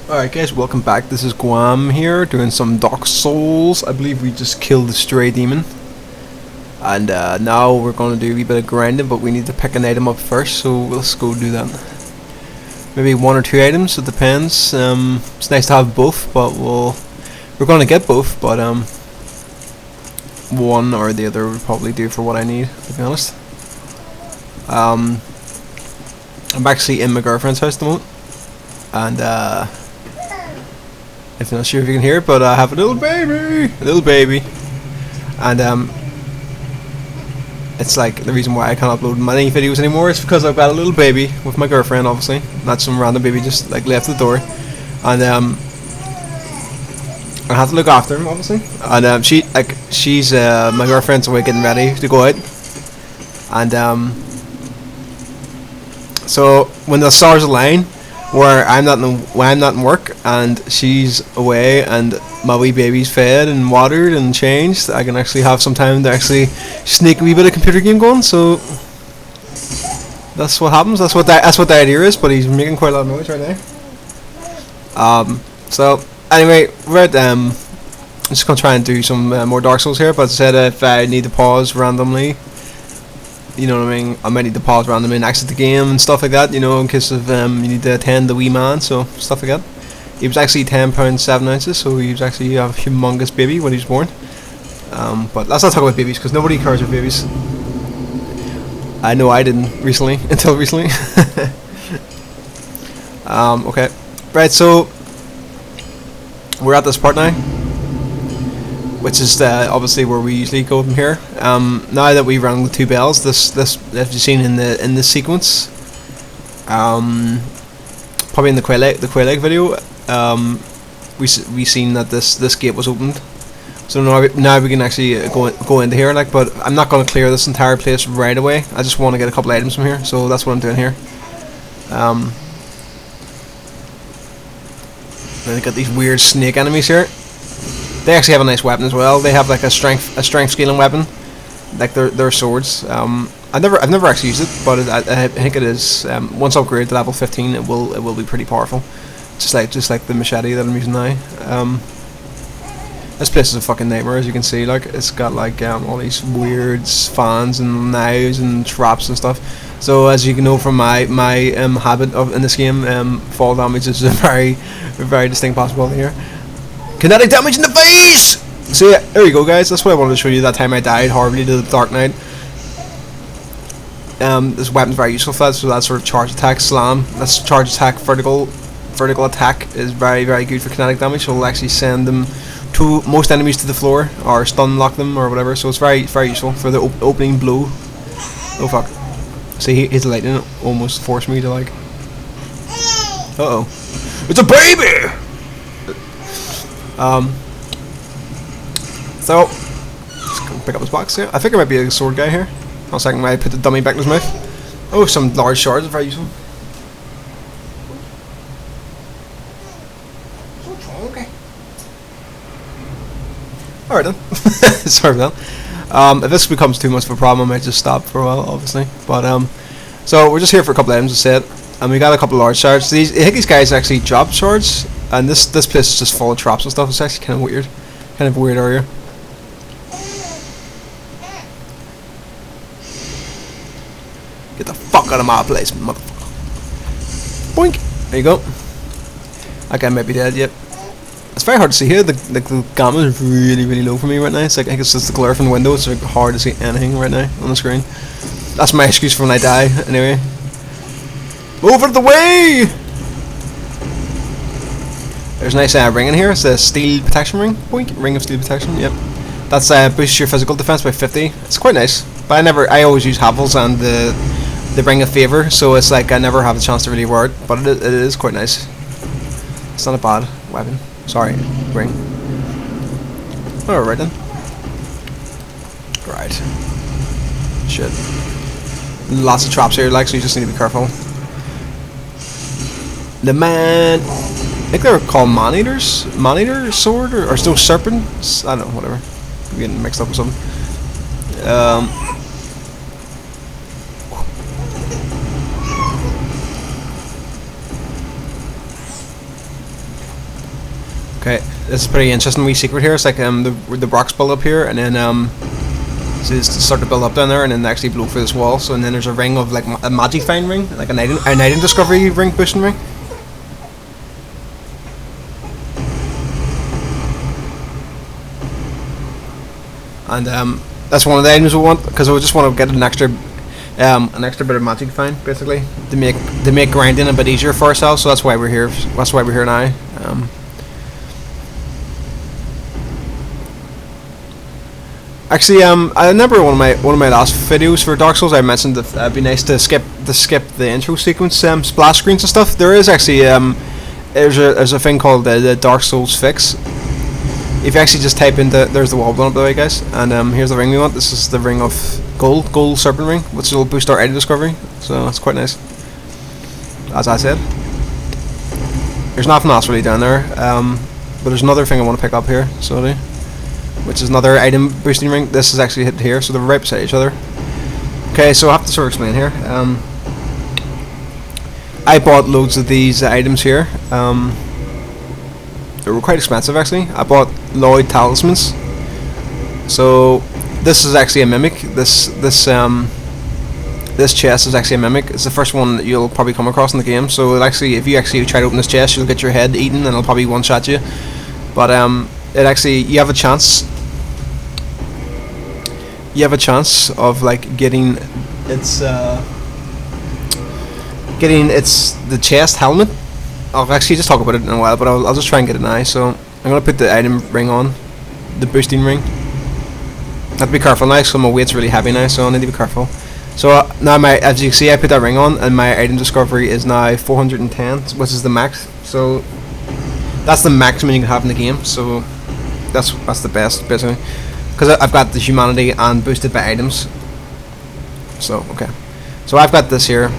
Alright guys, welcome back. This is Guam here, doing some Dark Souls. I believe we just killed the stray demon. And now we're going to do a wee bit of grinding, but we need to pick an item up first, so let's go do that. Maybe one or two items, it depends. It's nice to have both, but we're going to get both, but one or the other would probably do for what I need, to be honest. I'm actually in my girlfriend's house at the moment, and if you're not sure if you can hear it, but I have a little baby, and it's like the reason why I can't upload many videos anymore is because I've got a little baby with my girlfriend, obviously, not some random baby just like left the door, and I have to look after him, obviously, and she's my girlfriend's away getting ready to go out, and so when the stars align, where I'm not in work and she's away and my wee baby's fed and watered and changed, I can actually have some time to actually sneak a wee bit of computer game going. So that's what happens. That's what the idea is. But he's making quite a lot of noise right now. So anyway, I'm just gonna try and do some more Dark Souls here. But as I said, if I need to pause randomly, you know what I mean, I might need to pause randomly and exit the game and stuff like that, you know, in case of you need to attend the wee man, so stuff like that. He was actually 10 pounds 7 ounces, so he was actually a humongous baby when he was born. But let's not talk about babies, because nobody cares about babies. I know I didn't recently, until recently. Okay, right, so we're at this part now, which is obviously where we usually go from here. Now that we've rung the two bells, this as you've seen in the sequence, probably in the Quayle video, we seen that this gate was opened. So now we can actually go into here, like. But I'm not going to clear this entire place right away. I just want to get a couple items from here, so that's what I'm doing here. Then we got these weird snake enemies here. They actually have a nice weapon as well. They have like a strength scaling weapon, like their swords. I've never actually used it, but I think it is once upgraded to level 15, it will be pretty powerful. Just like the machete that I'm using now. This place is a fucking nightmare, as you can see. Like, it's got like all these weird fans and knives and traps and stuff. So as you can know from my habit in this game, fall damage is a very distinct possibility here. Kinetic damage in the face! So yeah, there you go guys, that's what I wanted to show you that time I died horribly to the Dark Knight. This weapon's very useful for that, so that sort of charge attack, slam, that's charge attack, vertical attack is very good for kinetic damage, so it'll actually send them to most enemies to the floor, or stun lock them, or whatever, so it's very useful for the opening blow. Oh fuck. See, his lightning almost forced me to like... Uh-oh. It's a baby! So just gonna pick up his box here. I think there might be a sword guy here. One second, I put the dummy back in his mouth. Oh, some large shards are very useful. Okay. Alright then. Sorry for that. If this becomes too much of a problem, I might just stop for a while, obviously. But so we're just here for a couple of items, as I said, and we got a couple of large shards. I think these guys actually drop shards. And this place is just full of traps and stuff. It's actually kind of weird area. Get the fuck out of my place, motherfucker! Boink! There you go. That guy might be dead. Yep. It's very hard to see here. The gamma is really low for me right now. It's like I think it's just the glare from the window. It's like hard to see anything right now on the screen. That's my excuse for when I die. Anyway, move out of the way! There's a nice ring in here. It's a steel protection ring. Boink. Ring of steel protection. Yep. That's boosts your physical defense by 50. It's quite nice. But I always use Havels and the ring of favor, so it's like I never have a chance to really wear it. But it is quite nice. It's not a bad weapon. Sorry, ring. Alright then. Right. Shit. Lots of traps here, like, so you just need to be careful. The man. I think they were called man-eater sword, or still serpents. I don't know, whatever. I'm getting mixed up with something. Okay, this is pretty interesting wee secret here. It's like the rocks build up here, and then so it's to start to build up down there, and then actually blow through this wall. So and then there's a ring of like a magic find ring, like an item discovery ring, boosting ring. And that's one of the items we want, because we just want to get an extra bit of magic find, basically, to make grinding a bit easier for ourselves. So that's why we're here. That's why we're here now. Actually, I remember one of my last videos for Dark Souls. I mentioned that it'd be nice to skip the intro sequence, splash screens and stuff. There is actually there's a thing called the Dark Souls fix. If you actually just type in there's the wall blown up the way, guys, and here's the ring we want. This is the ring of gold serpent ring, which will boost our item discovery. So it's quite nice. As I said, there's nothing else really down there, but there's another thing I want to pick up here. So. Which is another item boosting ring. This is actually hit here, so they're right beside each other. Okay, so I have to sort of explain here. I bought loads of these items here. They were quite expensive actually. I bought Lloyd talismans. So this is actually a mimic. This chest is actually a mimic. It's the first one that you'll probably come across in the game. So it actually, if you actually try to open this chest, you'll get your head eaten and it'll probably one-shot you. But it actually, you have a chance of like getting the chest helmet. I'll actually just talk about it in a while, but I'll just try and get it now. So I'm gonna put the item ring on, the boosting ring. I have to be careful now, so my weight's really heavy now, so I need to be careful. So now as you can see, I put that ring on, and my item discovery is now 410, which is the max. So that's the maximum you can have in the game. So that's the best, basically, because I've got the humanity and boosted by items. So okay, so I've got this here,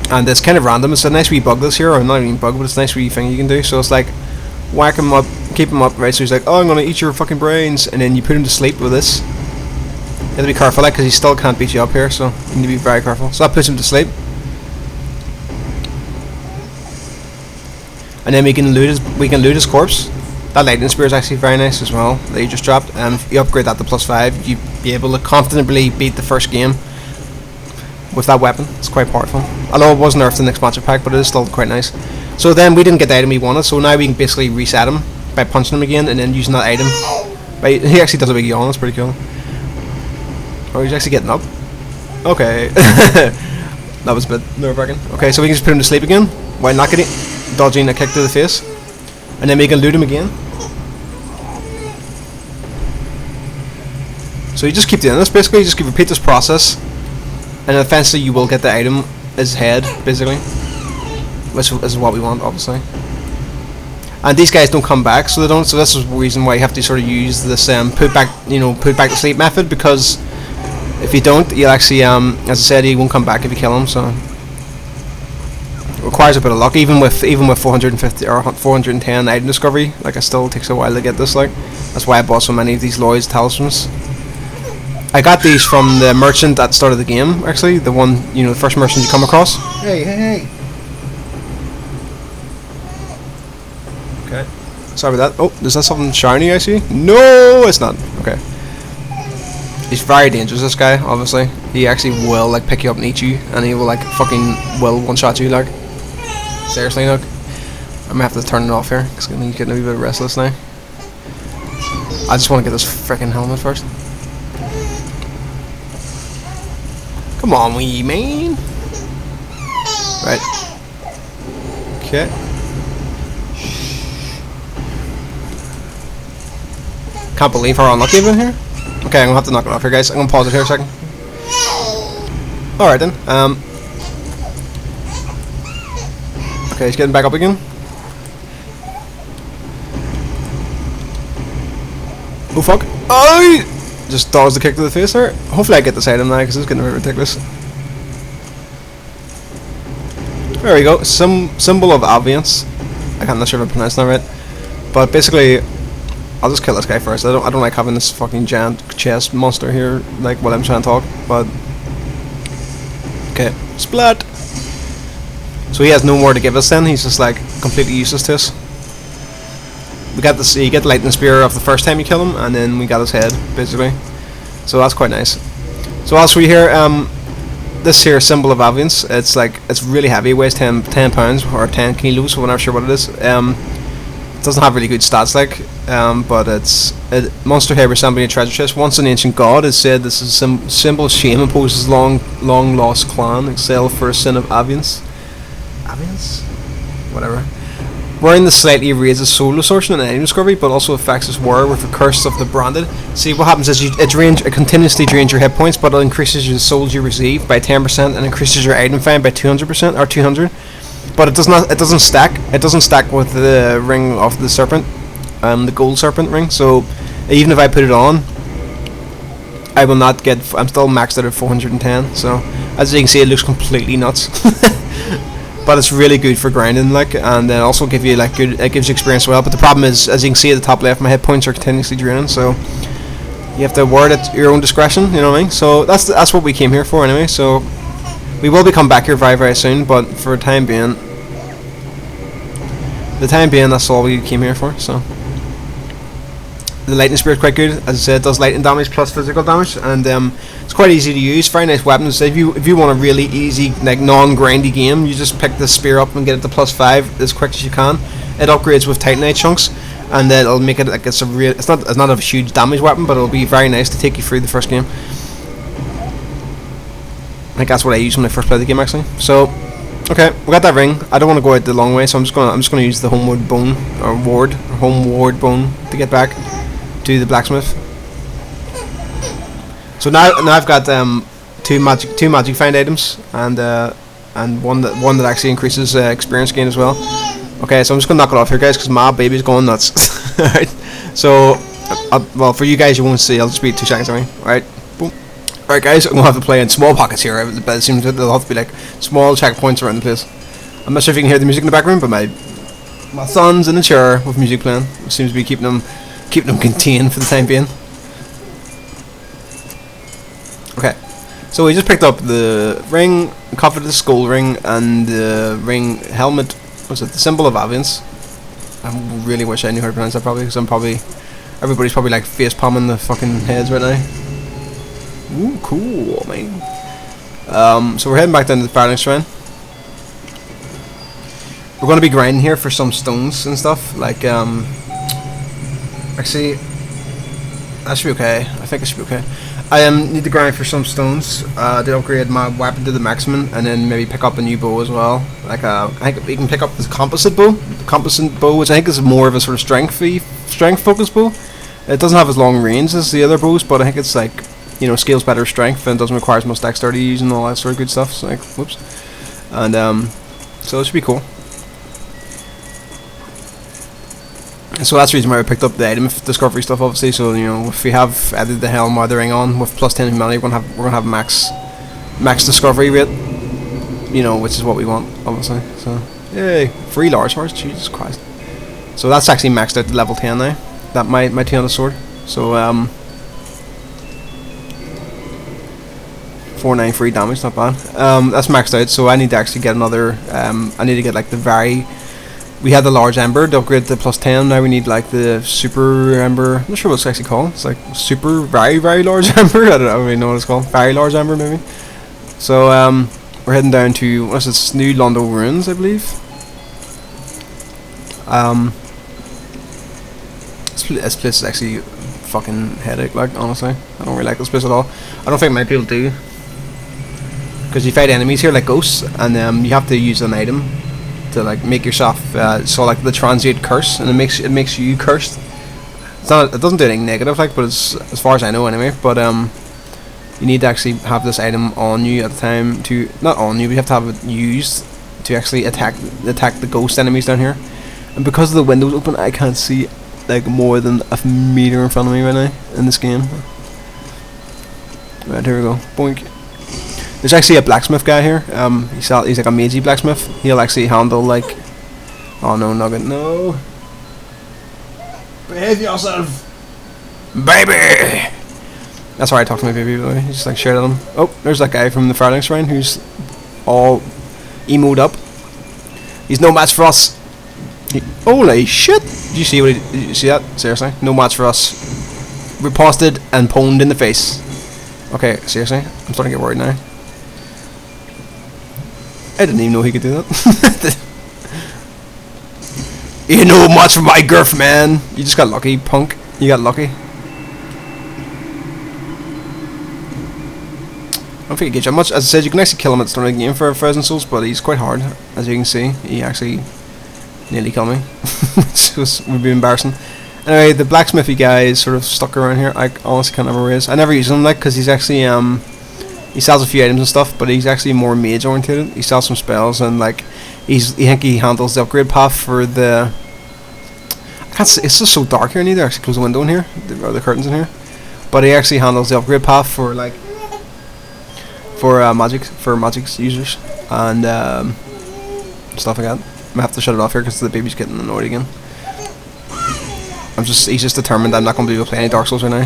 and it's kind of random. It's a nice wee bug this here, or not even bug, but it's a nice wee thing you can do. So it's like whack him up, keep him up, right? So he's like, oh, I'm gonna eat your fucking brains, and then you put him to sleep with this. You have to be careful, like, because he still can't beat you up here, so you need to be very careful. So that puts him to sleep, and then we can loot his corpse. That lightning spear is actually very nice as well, that you just dropped, and if you upgrade that to +5, you'd be able to confidently beat the first game with that weapon. It's quite powerful. Although it was nerfed in the expansion pack, but it is still quite nice. So then we didn't get the item we wanted, so now we can basically reset him by punching him again and then using that item. He actually does a big yawn, that's pretty cool. Oh, he's actually getting up. Okay. That was a bit nerve-wracking. Okay, so we can just put him to sleep again while not getting dodging a kick to the face. And then we can loot him again. So you just keep doing this, basically. You just repeat this process, and eventually you will get the item, his head, basically, which is what we want, obviously. And these guys don't come back, so they don't. So this is the reason why you have to sort of use this put back to sleep method, because if you don't, you'll actually, as I said, he won't come back if you kill him. So it requires a bit of luck, even with 450 or 410 item discovery. Like, it still takes a while to get this. Like, that's why I bought so many of these Lloyd's talismans. I got these from the merchant at the start of the game, actually, the one, the first merchant you come across. Hey. Okay. Sorry about that. Oh, is that something shiny I see? No, it's not. Okay. He's very dangerous, this guy, obviously. He actually will, like, pick you up and eat you, and he will, like, fucking one-shot you, like. Seriously, look. I'm gonna have to turn it off here, because he's getting a wee bit restless now. I just want to get this freaking helmet first. Come on, wee man. Right. Okay. Can't believe how unlucky I've been here. Okay, I'm gonna have to knock it off here, guys. I'm gonna pause it here a second. Alright then. Okay, he's getting back up again. Oh fuck. Oh! Just dodged the kick to the face there. Hopefully I get this item now, because it's getting ridiculous. There we go. Symbol of Alliance. I'm not sure if I pronounced that right. But basically, I'll just kill this guy first. I don't like having this fucking giant chest monster here, like, while I'm trying to talk, but okay. Splat! So he has no more to give us then, he's just like completely useless to us. we got this. You get the lightning spear off the first time you kill him, and then we got his head basically. So that's quite nice. So also here, this here symbol of Aviance. It's like it's really heavy. It weighs 10 pounds or 10 kilos. So I'm not sure what it is. It doesn't have really good stats, like, but it's monster head resembling a treasure chest. Once an ancient god, is said this is a symbol of shame imposes long lost clan, excel for a sin of Aviance. Aviance? Whatever. Wearing the slightly raises soul distortion and item discovery, but also affects its wearer with the curse of the branded. See, what happens is it continuously drains your hit points, but it increases your souls you receive by 10% and increases your item find by 200% or 200. But it doesn't stack. It doesn't stack with the ring of the serpent, the gold serpent ring. So even if I put it on, I will not get. I'm still maxed out at 410. So as you can see, it looks completely nuts. But it's really good for grinding, like, and then also give you like good. It gives you experience as well. But the problem is, as you can see at the top left, my hit points are continuously draining. So you have to word it at your own discretion. You know what I mean? So that's what we came here for anyway. So. We will be coming back here very soon, but for the time being, that's all we came here for. So the lightning spear is quite good. As I said, it does lightning damage plus physical damage, and it's quite easy to use. Very nice weapons. If you want a really easy, like, non-grindy game, you just pick the spear up and get it to +5 as quick as you can. It upgrades with titanite chunks, and then it'll make it like it's not a huge damage weapon, but it'll be very nice to take you through the first game. I think that's what I used when I first played the game, actually. So, okay, we got that ring. I don't want to go out the long way, so I'm just gonna use the homeward bone or homeward bone to get back to the blacksmith. So now I've got two magic find items and one that actually increases experience gain as well. Okay, so I'm just gonna knock it off here, guys, because my baby's going nuts. Alright, so well, for you guys, you won't see. I'll just be 2 seconds away. Alright. Alright guys, I'm going to have to play in small pockets here, but it seems that there'll have to be like small checkpoints around the place. I'm not sure if you can hear the music in the background, but my son's in the chair with music playing. It seems to be keeping them contained for the time being. Okay, so we just picked up the ring, covered the skull ring, and the ring helmet. Was it the symbol of Aviance? I really wish I knew how to pronounce that, probably, because everybody's probably like face palming the fucking heads right now. Ooh, cool, man. So we're heading back down to the Firelink Shrine. We're going to be grinding here for some stones and stuff. Like, actually, that should be okay. I think it should be okay. I need to grind for some stones to upgrade my weapon to the maximum, and then maybe pick up a new bow as well. Like, I think we can pick up the composite bow, which I think is more of a sort of strength-focused bow. It doesn't have as long range as the other bows, but I think it's like, you know, scales better strength and doesn't require as much dexterity using all that sort of good stuff. So, like, whoops. And so it should be cool. So that's the reason why I picked up the item discovery stuff, obviously. So, you know, if we have added the helm or the ring on with +10 humanity, we're gonna have max discovery rate. You know, which is what we want, obviously. So, yay, free large horse, Jesus Christ. So that's actually maxed out to level 10 now. That my 200 sword. So 493 damage, not bad. That's maxed out, so I need to actually get another. I need to get like the very. We had the large ember to upgrade to +10. Now we need like the super ember. I'm not sure what it's actually called. It's like super very large ember. I don't really know what it's called. Very large ember, maybe. So we're heading down to what's this? New Londo Ruins, I believe. This place is actually fucking headache. Like, honestly, I don't really like this place at all. I don't think many people do. Because you fight enemies here like ghosts, and you have to use an item to like make yourself so like the transient curse, and it makes you cursed. It doesn't do anything negative, like, but it's, as far as I know anyway. But you need to actually have this item on you at the time to not on you, but you have to have it used to actually attack the ghost enemies down here. And because of the windows open, I can't see like more than a meter in front of me right now in this game. Right, here we go. Boink. There's actually a blacksmith guy here. He's like a magey blacksmith. He'll actually handle like. Oh no, Nugget, no! Behave yourself, baby. That's why I talk to my baby. By the way, just like shout at him. Oh, there's that guy from the Firelink Shrine who's all emoed up. He's no match for us. Holy shit! Did you see what did you see that? Seriously? No match for us. Riposted and pwned in the face. Okay, seriously? I'm starting to get worried now. I didn't even know he could do that. You know much for my girth, man. You just got lucky, punk. You got lucky. I don't think he gets you much. As I said, you can actually kill him at the start of the game for 1,000 souls, but he's quite hard. As you can see, he actually nearly killed me. Which would be embarrassing. Anyway, the blacksmithy guy is sort of stuck around here. I honestly can't remember where he is. I never use him, like, because he's actually, he sells a few items and stuff, but he's actually more mage oriented. He sells some spells, and, like, I think he handles the upgrade path for the... I can't see, it's just so dark here. I need to actually close the window in here, or the curtains in here. But he actually handles the upgrade path for, like, for magic users, and, stuff like that. I'm gonna have to shut it off here because the baby's getting annoyed again. He's just determined I'm not going to be able to play any Dark Souls right now.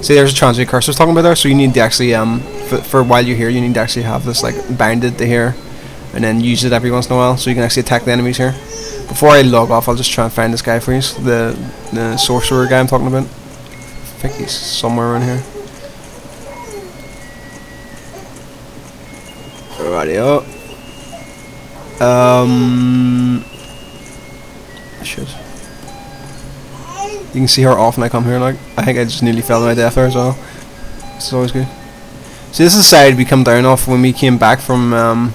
See, there's a transient curse I was talking about there, so you need to actually, for while you're here, you need to actually have this, like, bounded to here, and then use it every once in a while, so you can actually attack the enemies here. Before I log off, I'll just try and find this guy for you, the sorcerer guy I'm talking about. I think he's somewhere around here. Rightio. Shit. You can see how often I come here, like, I think I just nearly fell to my death there as well. It's always good. See, this is the side we come down off when we came back from,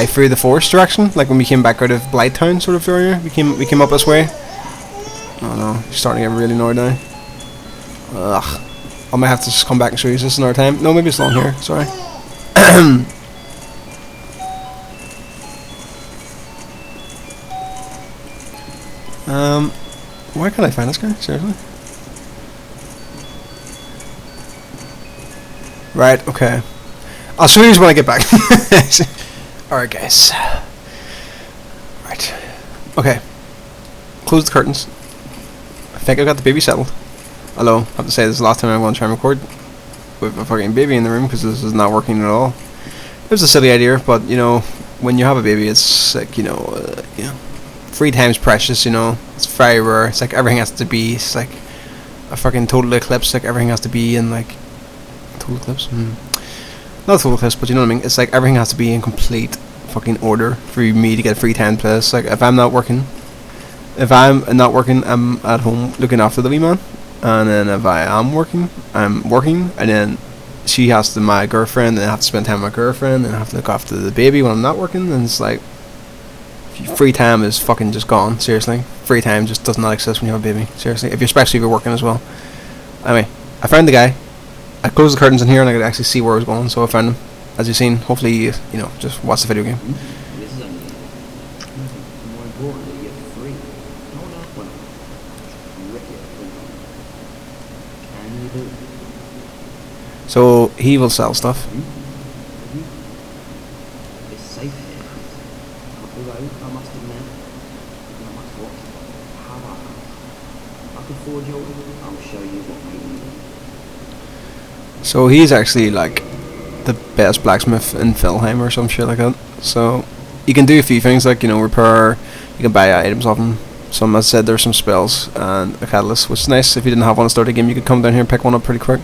through the forest direction, like when we came back out of Blighttown sort of area. We came up this way. Oh no, he's starting to get really annoyed now. Ugh. I might have to just come back and show you this another time. No, maybe it's along here, sorry. Why can't I find this guy? Seriously? Right, okay. I'll show you when I get back. Alright, guys. Right. Okay. Close the curtains. I think I got the baby settled. Although, I have to say, this is the last time I'm going to try and record with a fucking baby in the room, because this is not working at all. It was a silly idea, but, you know, when you have a baby, it's like, you know, free time's precious, you know. It's very rare. It's like everything has to be. It's like a fucking total eclipse. Like everything has to be in like total eclipse. Not a total eclipse, but you know what I mean. It's like everything has to be in complete fucking order for me to get free time to play this. Like if I'm not working, I'm at home looking after the wee man, and then if I am working, I'm working, and then she has to my girlfriend, and I have to spend time with my girlfriend, and I have to look after the baby when I'm not working, and it's like. Free time is fucking just gone, seriously. Free time just does not exist when you have a baby, seriously. Especially if you're working as well. Anyway, I found the guy. I closed the curtains in here and I could actually see where I was going, so I found him. As you've seen, hopefully, you know, just watch the video game. So, he will sell stuff. I must admit, I must watch. However, if I can forge you, I'll show you what made me. So he's actually like the best blacksmith in Felheim or some shit like that. So you can do a few things like, you know, repair, you can buy items off him. Some, as I said, there's some spells and a catalyst, which is nice. If you didn't have one to start the game, you could come down here and pick one up pretty quick.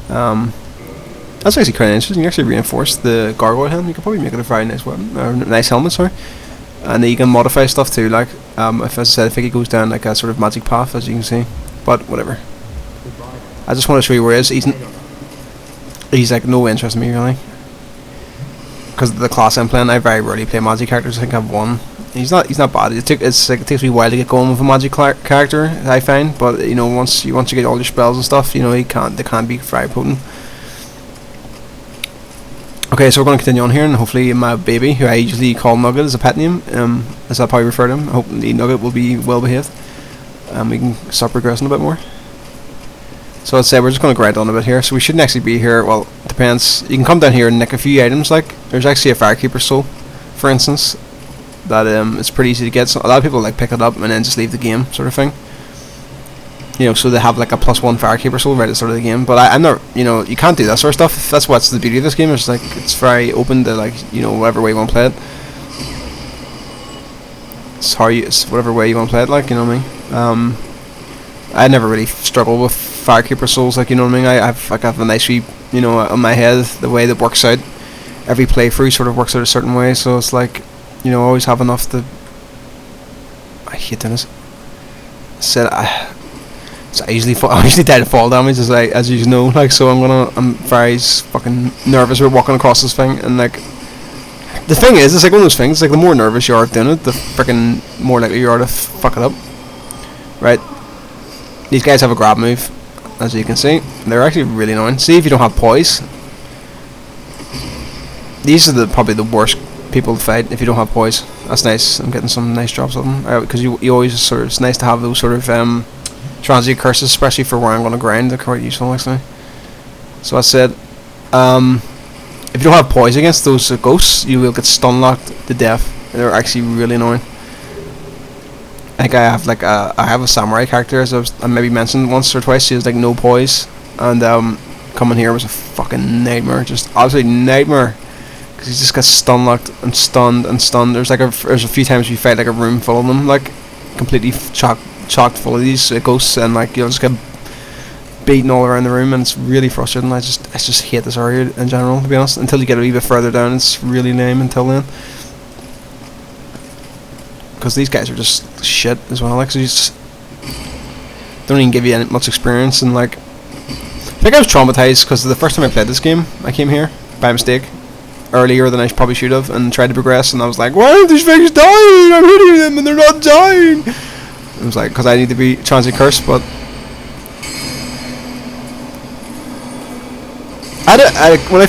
That's actually kind of interesting. You actually reinforce the gargoyle helm. You could probably make it a very nice weapon, or nice helmet, sorry. And then you can modify stuff too, like if, as I said, I think it goes down like a sort of magic path, as you can see. But whatever. I just want to show you where he is. He's like no interest in me really, because of the class I'm playing. I very rarely play magic characters. I think I've one. He's not bad. It takes me a while to get going with a magic character, I find. But you know, once you get all your spells and stuff, you know, they can be very potent. Okay, so we're going to continue on here, and hopefully my baby, who I usually call Nugget as a pet name, as I'll probably refer to him, hopefully Nugget will be well behaved. We can start progressing a bit more. So let's say we're just going to grind on a bit here. So we shouldn't actually be here. Well, it depends. You can come down here and nick a few items. Like there's actually a Firekeeper soul, for instance, that it's pretty easy to get. So a lot of people like pick it up and then just leave the game, sort of thing. You know, so they have like a +1 Firekeeper soul right at the start of the game. But I'm not, you know, you can't do that sort of stuff. That's what's the beauty of this game. It's like it's very open to, like, you know, whatever way you want to play it. It's how you, it's whatever way you want to play it, like, you know what I mean. I never really struggled with Firekeeper Souls, like, you know what I mean. I have a nice wee, you know, on my head, the way that works out. Every playthrough sort of works out a certain way, so it's like, you know, always have enough to. I hate doing this. So I usually die to fall damage, as you know, like, so I'm very fucking nervous about walking across this thing, and like, the thing is, it's like one of those things, like, the more nervous you are doing it, the freaking more likely you are to fuck it up, right? These guys have a grab move, as you can see. They're actually really annoying. See if you don't have poise. These are probably the worst people to fight if you don't have poise. That's nice. I'm getting some nice drops of them, because you always sort of, it's nice to have those sort of transient curses, especially for where I'm going to grind. They're quite useful actually. So I said, if you don't have poise against those ghosts, you will get stun locked to death. They're actually really annoying. I think I have like I have a samurai character, as I maybe mentioned once or twice. She has like no poise, and coming here was a fucking nightmare, just absolute nightmare, because he just gets stun locked and stunned and stunned. There's a few times you fight like a room full of them, like completely chocked full of these ghosts, and like you'll just get beaten all around the room, and it's really frustrating. I just hate this area in general, to be honest. Until you get a wee bit further down, it's really lame until then. Because these guys are just shit as well, like, so you just don't even give you much experience, and like, I think I was traumatized because the first time I played this game, I came here by mistake earlier than I probably should have, and tried to progress, and I was like, why aren't these things dying? I'm hitting them and they're not dying. It was like, because I need to be transient cursed, but when I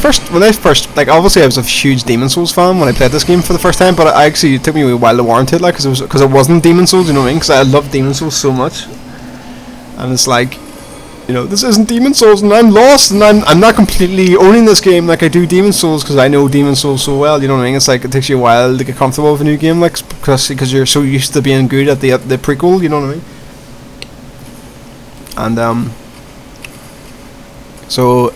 first, like, obviously I was a huge Demon Souls fan when I played this game for the first time, but it took me a while to warrant it, like, because it wasn't Demon Souls, you know what I mean? Because I love Demon Souls so much, and it's like, you know, this isn't Demon Souls, and I'm lost, and I'm not completely owning this game like I do Demon Souls, because I know Demon Souls so well, you know what I mean? It's like, it takes you a while to get comfortable with a new game, like, because you're so used to being good at the prequel, you know what I mean? And so it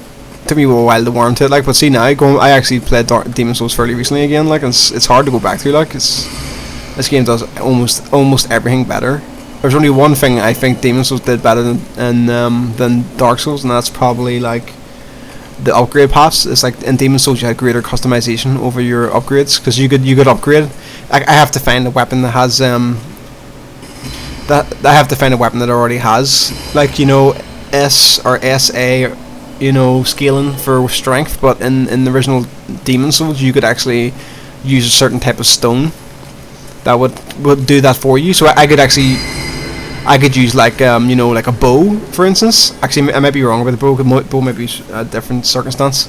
took me a while to warm to it, like, but see now, I actually played Demon Souls fairly recently again, like, and it's hard to go back to, like, this game does almost everything better. There's only one thing I think Demon Souls did better than Dark Souls, and that's probably like the upgrade paths. It's like in Demon Souls you had greater customization over your upgrades, because you could upgrade. I have to find a weapon that has I have to find a weapon that already has, like, you know, S or SA, you know, scaling for strength. But in the original Demon Souls you could actually use a certain type of stone that would do that for you. So I could use, like, you know, like a bow, for instance. Actually, I might be wrong about the bow. Bow might be a different circumstance,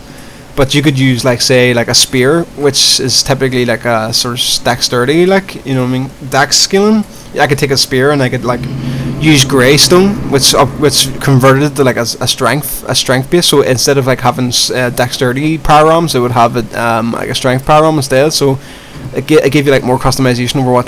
but you could use, like, say, like a spear, which is typically like a sort of dexterity, like, you know what I mean, dex skilling. I could take a spear and I could, like, use grey stone, which converted to like a strength base. So instead of like having dexterity power arms, it would have like a strength power arm instead. So it gave you like more customization over what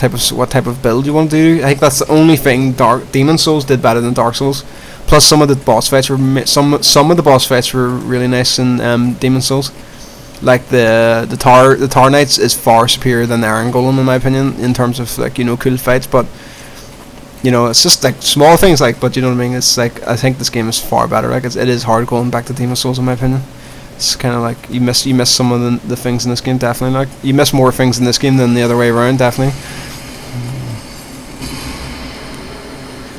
type of build you want to do. I think that's the only thing Demon Souls did better than Dark Souls. Plus some of the boss fights were some of the boss fights were really nice in Demon Souls. Like the Tar Knights is far superior than the Iron Golem in my opinion in terms of, like, you know, cool fights. But you know, it's just like small things, like, but you know what I mean. It's like, I think this game is far better. Like, it is hard going back to Demon Souls in my opinion. It's kind of like you miss some of the things in this game, definitely. Like, you miss more things in this game than the other way around, definitely.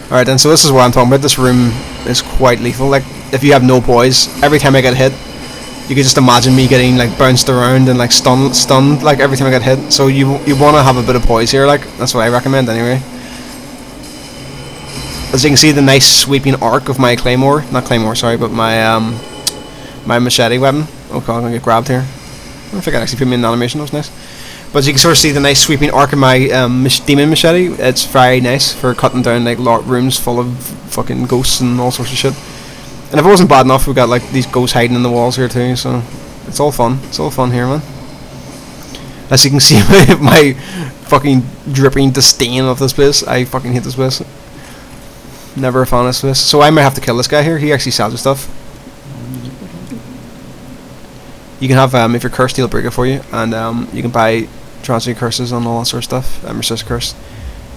Alright then, so this is what I'm talking about. This room is quite lethal. Like, if you have no poise, every time I get hit, you can just imagine me getting, like, bounced around and, like, stunned, like, every time I get hit. So you want to have a bit of poise here, like, that's what I recommend anyway. As you can see, the nice sweeping arc of my but my machete weapon. Oh god, I'm gonna get grabbed here. I think I actually put me in an animation, that was nice. But as you can sort of see the nice sweeping arc of my demon machete. It's very nice for cutting down, like, rooms full of fucking ghosts and all sorts of shit. And if it wasn't bad enough, we got, like, these ghosts hiding in the walls here too, so it's all fun. It's all fun here, man. As you can see, my fucking dripping disdain of this place. I fucking hate this place. Never a fan of this place. So I might have to kill this guy here. He actually sells his stuff. You can have, if you're cursed, he'll break it for you, and you can buy transient curses and all that sort of stuff. Resist curse.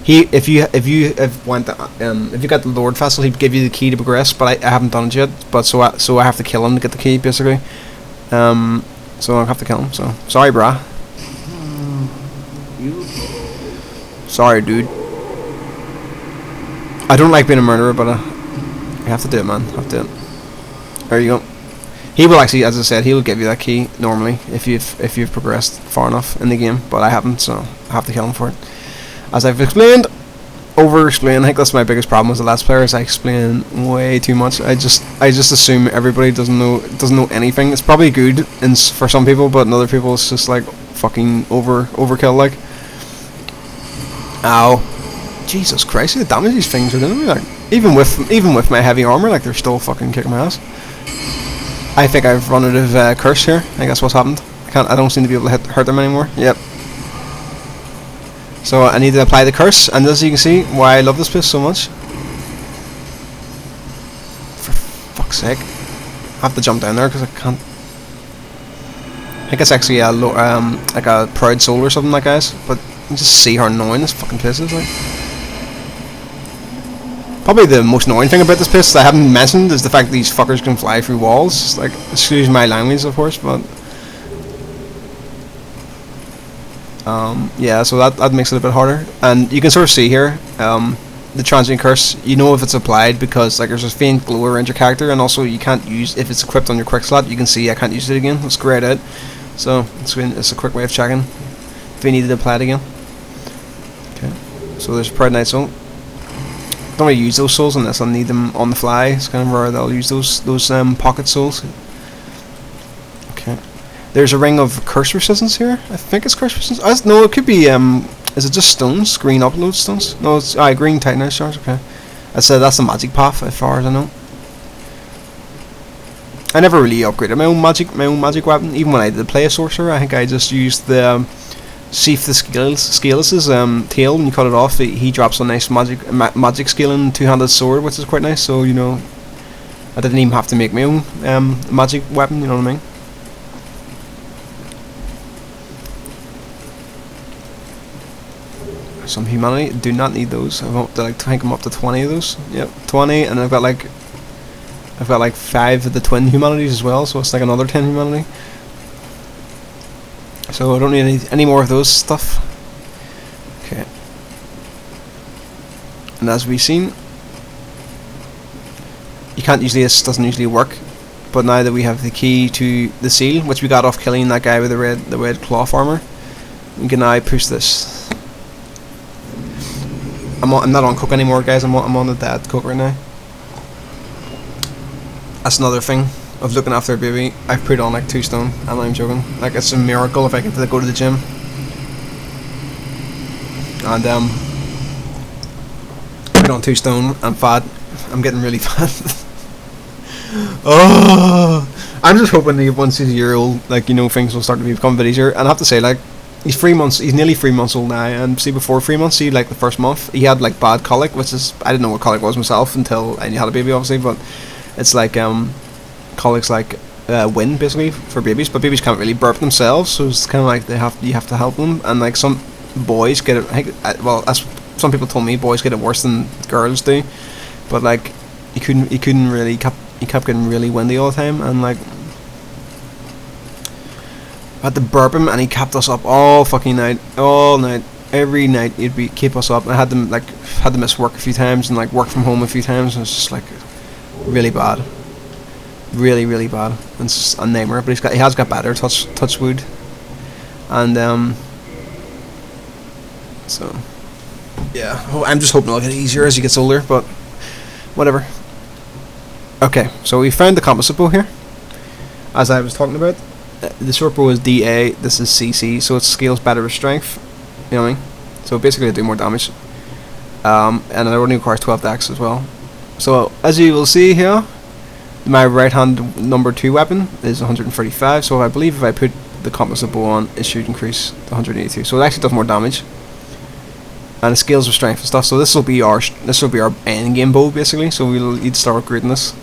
if you if you got the Lord Vessel, he'd give you the key to progress. But I haven't done it yet. But so I have to kill him to get the key, basically. So I'll have to kill him. So sorry, brah. Sorry, dude. I don't like being a murderer, but I have to do it, man. I have to do it. There you go. He will actually, as I said, he will give you that key normally if you've progressed far enough in the game, but I haven't, so I have to kill him for it. As I've explained, over-explain. I think that's my biggest problem as a Let's Player, is I explain way too much. I just assume everybody doesn't know anything. It's probably good for some people, but in other people it's just like fucking overkill. Like, ow, Jesus Christ! See the damage these things are doing. Like, even with my heavy armor, like they're still fucking kicking my ass. I think I've run out of curse here. I think that's what's happened. I don't seem to be able to hurt them anymore. Yep. So I need to apply the curse, and as you can see, why I love this place so much. For fuck's sake, I have to jump down there because I can't. I think it's actually a like a proud soul or something, like, guys. But you just see how annoying this fucking place is, like. Probably the most annoying thing about this place that I haven't mentioned is the fact that these fuckers can fly through walls. Like, excuse my language, of course, but yeah, so that makes it a bit harder. And you can sort of see here the transient curse. You know if it's applied because like there's a faint glow around your character, and also you can't use if it's equipped on your quick slot. You can see I can't use it again. It's grayed out, so it's a quick way of checking if you need to apply it again. Okay, so there's Proud Knight Soul. Don't really use those souls unless I need them on the fly. It's kind of rare that I'll use those pocket souls. Okay. There's a ring of curse resistance here. I think it's curse resistance. No, it could be. Is it just stones? Green upload stones? No, it's green titanite shards. Okay. That's the magic path as far as I know. I never really upgraded my own magic weapon. Even when I did play a sorcerer, I think I just used the Sheath the Scales' tail. When you cut it off, he drops a nice magic scaling two-handed sword, which is quite nice. So you know, I didn't even have to make my own magic weapon. You know what I mean? Some humanity. Do not need those. I think I'm up to 20 of those. Yep, 20, and I've got like 5 of the twin humanities as well. So it's like another 10 humanity. So I don't need any more of those stuff. Okay. And as we've seen, you can't usually. This doesn't usually work. But now that we have the key to the seal, which we got off killing that guy with the red cloth armor, we can now push this. I'm not on cook anymore, guys. I'm on the dad cook right now. That's another thing of looking after a baby. I've put on like 2 stone, and I'm joking. Like, it's a miracle if I get to go to the gym. And put on 2 stone. I'm fat. I'm getting really fat. Oh, I'm just hoping that once he's a year old, like, you know, things will start to become a bit easier. And I have to say, like, he's 3 months. He's nearly 3 months old now. And see, before 3 months, see, like the first month, he had like bad colic, which is, I didn't know what colic was myself until I had a baby, obviously. But it's like colic's like wind basically for babies, but babies can't really burp themselves, so it's kind of like you have to help them. And like some boys get it. I think, well, as some people told me, boys get it worse than girls do. But like he couldn't really. He kept getting really windy all the time, and like I had to burp him, and he kept us up all fucking night, all night, every night. He'd keep us up. I had to miss work a few times and like work from home a few times, and it's just like really bad. Really, really bad. It's a nightmare, but he has got better. Touch wood, and so yeah. I'm just hoping it'll get easier as he gets older, but whatever. Okay, so we found the composite bow here, as I was talking about. The short bow is DA. This is CC, so it scales better with strength. You know what I mean? So basically, they do more damage, and it only requires 12 dex as well. So as you will see here, my right hand number 2 weapon is 135, so I believe if I put the composite bow on, it should increase to 182. So it actually does more damage, and it scales with strength and stuff. So this will be our end game bow basically. So we'll need to start upgrading this.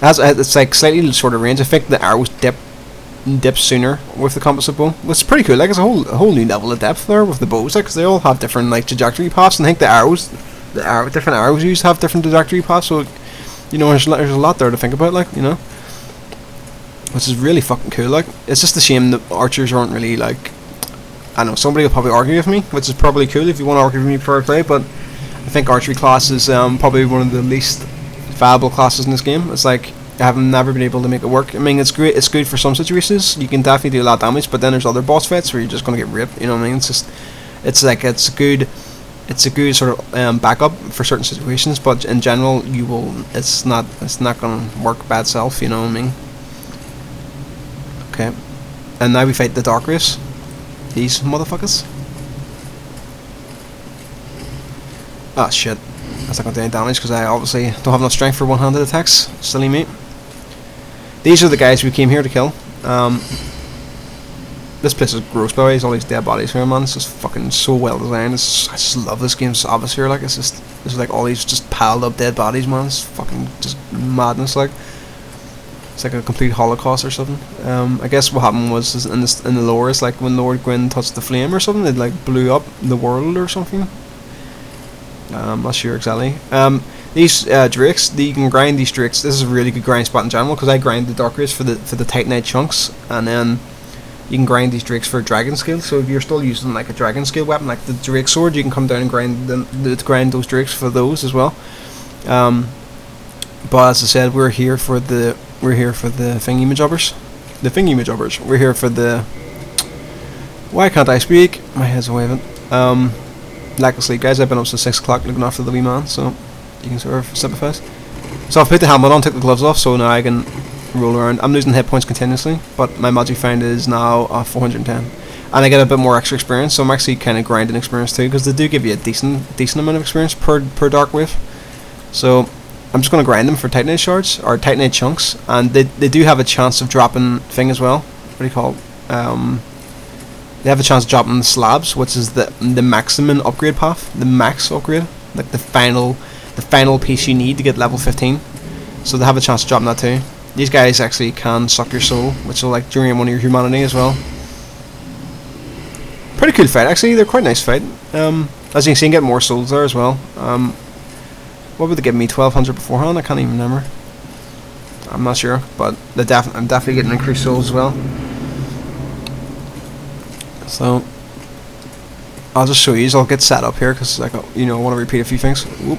It's like slightly shorter range. I think the arrows dip dip sooner with the composite bow, which is pretty cool. Like, it's a whole new level of depth there with the bows, like, 'cause they all have different like trajectory paths, and I think different arrows used have different trajectory paths. So, you know, there's a lot there to think about, like, you know, which is really fucking cool. Like, it's just a shame that archers aren't really like. I know somebody will probably argue with me, which is probably cool if you want to argue with me for a play, but I think archery class is probably one of the least viable classes in this game. It's like I have never been able to make it work. I mean, it's great. It's good for some situations. You can definitely do a lot of damage, but then there's other boss fights where you're just gonna get ripped. You know what I mean? It's a good sort of backup for certain situations, but in general, it's not gonna work by itself. You know what I mean? Okay, and now we fight the darkwraiths. These motherfuckers. Ah, shit. That's not going to do any damage because I obviously don't have enough strength for one-handed attacks. Silly me. These are the guys we came here to kill. This place is gross, by the way. There's all these dead bodies here, man. It's just fucking so well designed. I just love this game's atmosphere. Like, there's like all these just piled up dead bodies, man. It's fucking just madness, like. It's like a complete holocaust or something. I guess what happened was in the lore, it's like when Lord Gwyn touched the flame or something, it like blew up the world or something. I'm not sure exactly. These drakes, you can grind these drakes. This is a really good grind spot in general because I grind the darkwraiths for the Titanite chunks, and then you can grind these drakes for dragon scale. So if you're still using like a dragon scale weapon, like the drake sword, you can come down and grind those drakes for those as well. But as I said, we're here for the thingy-majobbers. The thingy-majobbers. We're here for the... Why can't I speak? My head's waving. Lack of sleep, guys. I've been up since 6 o'clock looking after the wee man, so you can sort of sympathise. So I've put the helmet on, took the gloves off, so now I can roll around. I'm losing hit points continuously, but my magic find is now 410. And I get a bit more extra experience, so I'm actually kind of grinding experience too, because they do give you a decent amount of experience per dark wave. So I'm just going to grind them for Titanite shards, or Titanite chunks, and they do have a chance of dropping thing as well. What do you call it? They have a chance of dropping the slabs, which is the maximum upgrade path, the max upgrade, like the final piece you need to get level 15. So they have a chance of dropping that too. These guys actually can suck your soul, which will like drain one of your humanity as well. Pretty cool fight actually. They're quite nice fight. As you can see, you can get more souls there as well. What would they give me? 1200 beforehand? I can't even remember. I'm not sure, but I'm definitely getting increased souls as well. So I'll just show you. I'll get set up here because like I want to repeat a few things. Whoop.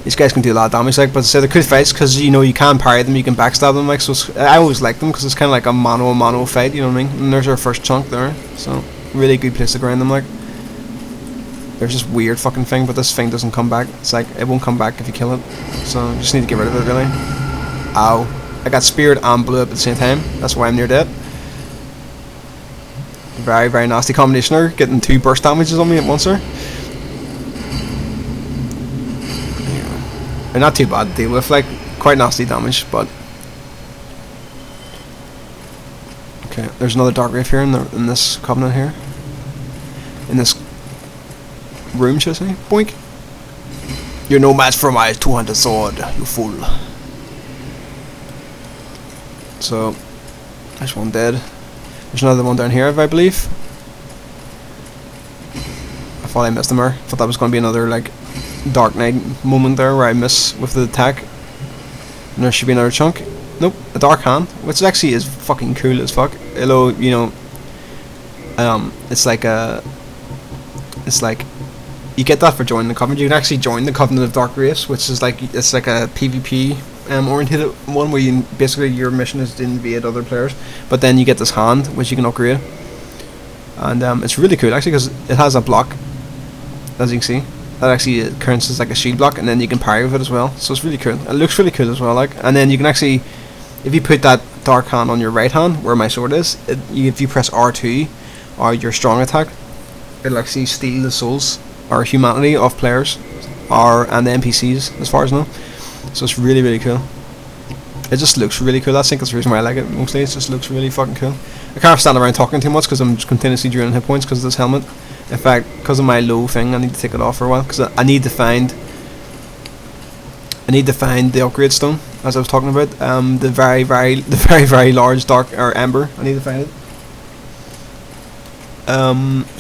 These guys can do a lot of damage, like, but as I said, they're cool fights because you can parry them, you can backstab them, like. So I always like them because it's kind of like a mano fight. You know what I mean? And there's our first chunk there. So really good place to grind them, like. There's this weird fucking thing, but this thing doesn't come back. It's like it won't come back if you kill it. So you just need to get rid of it, really. Ow! I got speared and blew up at the same time. That's why I'm near dead. Very, very nasty combination there, getting 2 burst damages on me at once there. They're not too bad to deal with, like, quite nasty damage, but... Okay, there's another dark wraith here in this covenant here. In this room, should I say? Boink! You're no match for my 200 sword, you fool. So, there's one dead. There's another one down here, I believe. I thought I missed him there. I thought that was going to be another, like, Dark Knight moment there where I miss with the attack. And there should be another chunk. Nope, a Dark Hand, which actually is fucking cool as fuck. Hello, it's like you get that for joining the Covenant. You can actually join the Covenant of Darkwraiths, which is like, it's like a PvP oriented one where you basically your mission is to invade other players, but then you get this hand which you can upgrade, and it's really cool actually because it has a block, as you can see, that actually counts as like a shield block, and then you can parry with it as well. So it's really cool. It looks really cool as well, like. And then you can actually, if you put that dark hand on your right hand where my sword is, if you press R2 or your strong attack, it'll actually steal the souls or humanity of players and the NPCs as far as I know. So it's really, really cool. It just looks really cool. I think that's the reason why I like it mostly. It just looks really fucking cool. I can't stand around talking too much because I'm just continuously draining hit points because of this helmet. In fact, because of my low thing, I need to take it off for a while because I need to find the upgrade stone. as I was talking about. The very large dark or ember. I need to find it.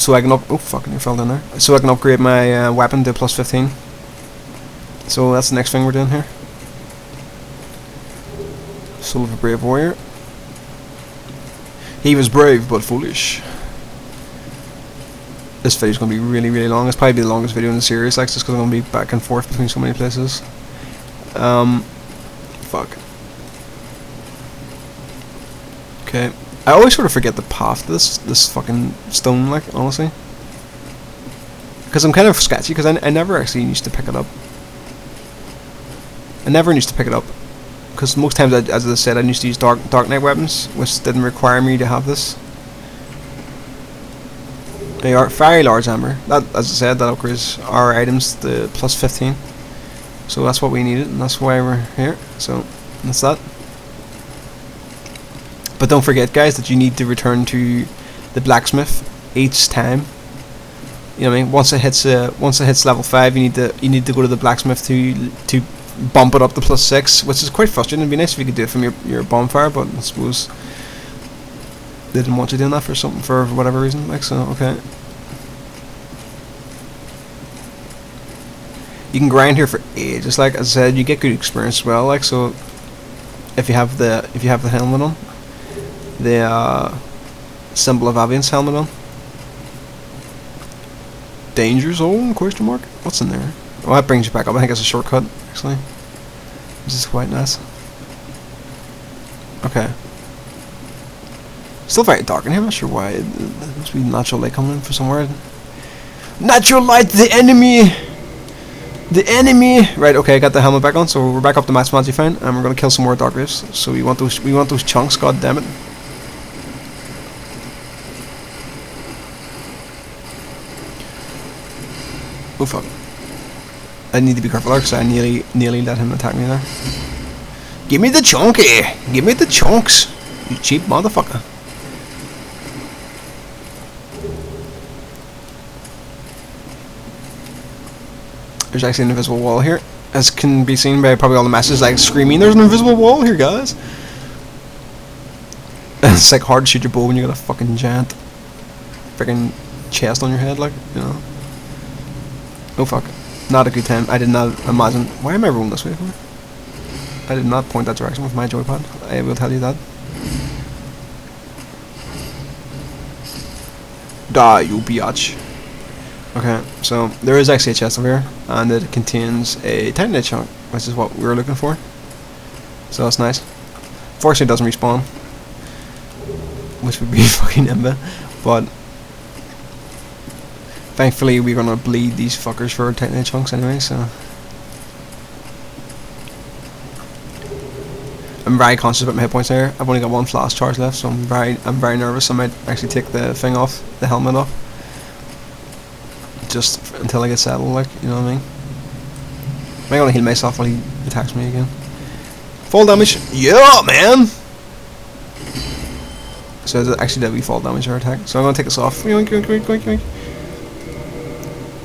So I can oh fucking, you fell down there. So I can upgrade my weapon to plus 15. So that's the next thing we're doing here. Soul of a brave warrior. He was brave but foolish. This video's gonna be really long. It's probably the longest video in the series, like, just because I'm gonna be back and forth between so many places. Fuck. Okay. I always sort of forget the path to this fucking stone, like, honestly. Because I'm kind of sketchy, because I never actually used to pick it up. I never used to pick it up. Because most times, as I said, I used to use dark knight weapons, which didn't require me to have this. They are very large ember. That, as I said, that upgrades our items to plus 15. So that's what we needed, and that's why we're here. So that's that. But don't forget, guys, that you need to return to the blacksmith each time. You know what I mean? Once it hits level 5, you need to go to the blacksmith to bump it up to plus 6, which is quite frustrating. It'd be nice if you could do it from your bonfire, but I suppose they didn't want you doing that for whatever reason. Like, so okay. You can grind here for ages. Like as I said, you get good experience as well. Like, so if you have the helmet on, the symbol of Avian's helmet on. Danger zone? Question mark. What's in there? Oh, that brings you back up. I think it's a shortcut actually. This is quite nice. Okay. Still very dark in here. I'm not sure why. It must be natural light coming in for somewhere. Natural light, the enemy. The enemy! Right, okay, I got the helmet back on, so we're back up to max magic fine, and we're gonna kill some more darkwraiths. So we want those chunks, god damn it. Oh fuck. I need to be careful there, because I nearly let him attack me there. Give me the chunky! Give me the chunks! You cheap motherfucker. There's actually an invisible wall here, as can be seen by probably all the messages like screaming, "There's an invisible wall here, guys!" It's like hard to shoot your bow when you got a fucking giant freaking chest on your head, like, you know. Oh fuck. Not a good time. I did not imagine. Why am I rolling this way for? I did not point that direction with my joypad. I will tell you that. Die, you biatch. Okay, so there is actually a chest over here, and it contains a titanite chunk, which is what we were looking for. So that's nice. Fortunately, it doesn't respawn, which would be fucking imba. But thankfully, we're gonna bleed these fuckers for titanite chunks anyway. So I'm very conscious about my hit points here. I've only got one flash charge left, so I'm very nervous. I might actually take the thing off, the helmet off. Just until I get settled, like, you know what I mean? I'm gonna heal myself while he attacks me again. Fall damage, yeah, man. So it actually did we fall damage or attack. So I'm gonna take this off. Yoink, yoink, yoink, yoink, yoink.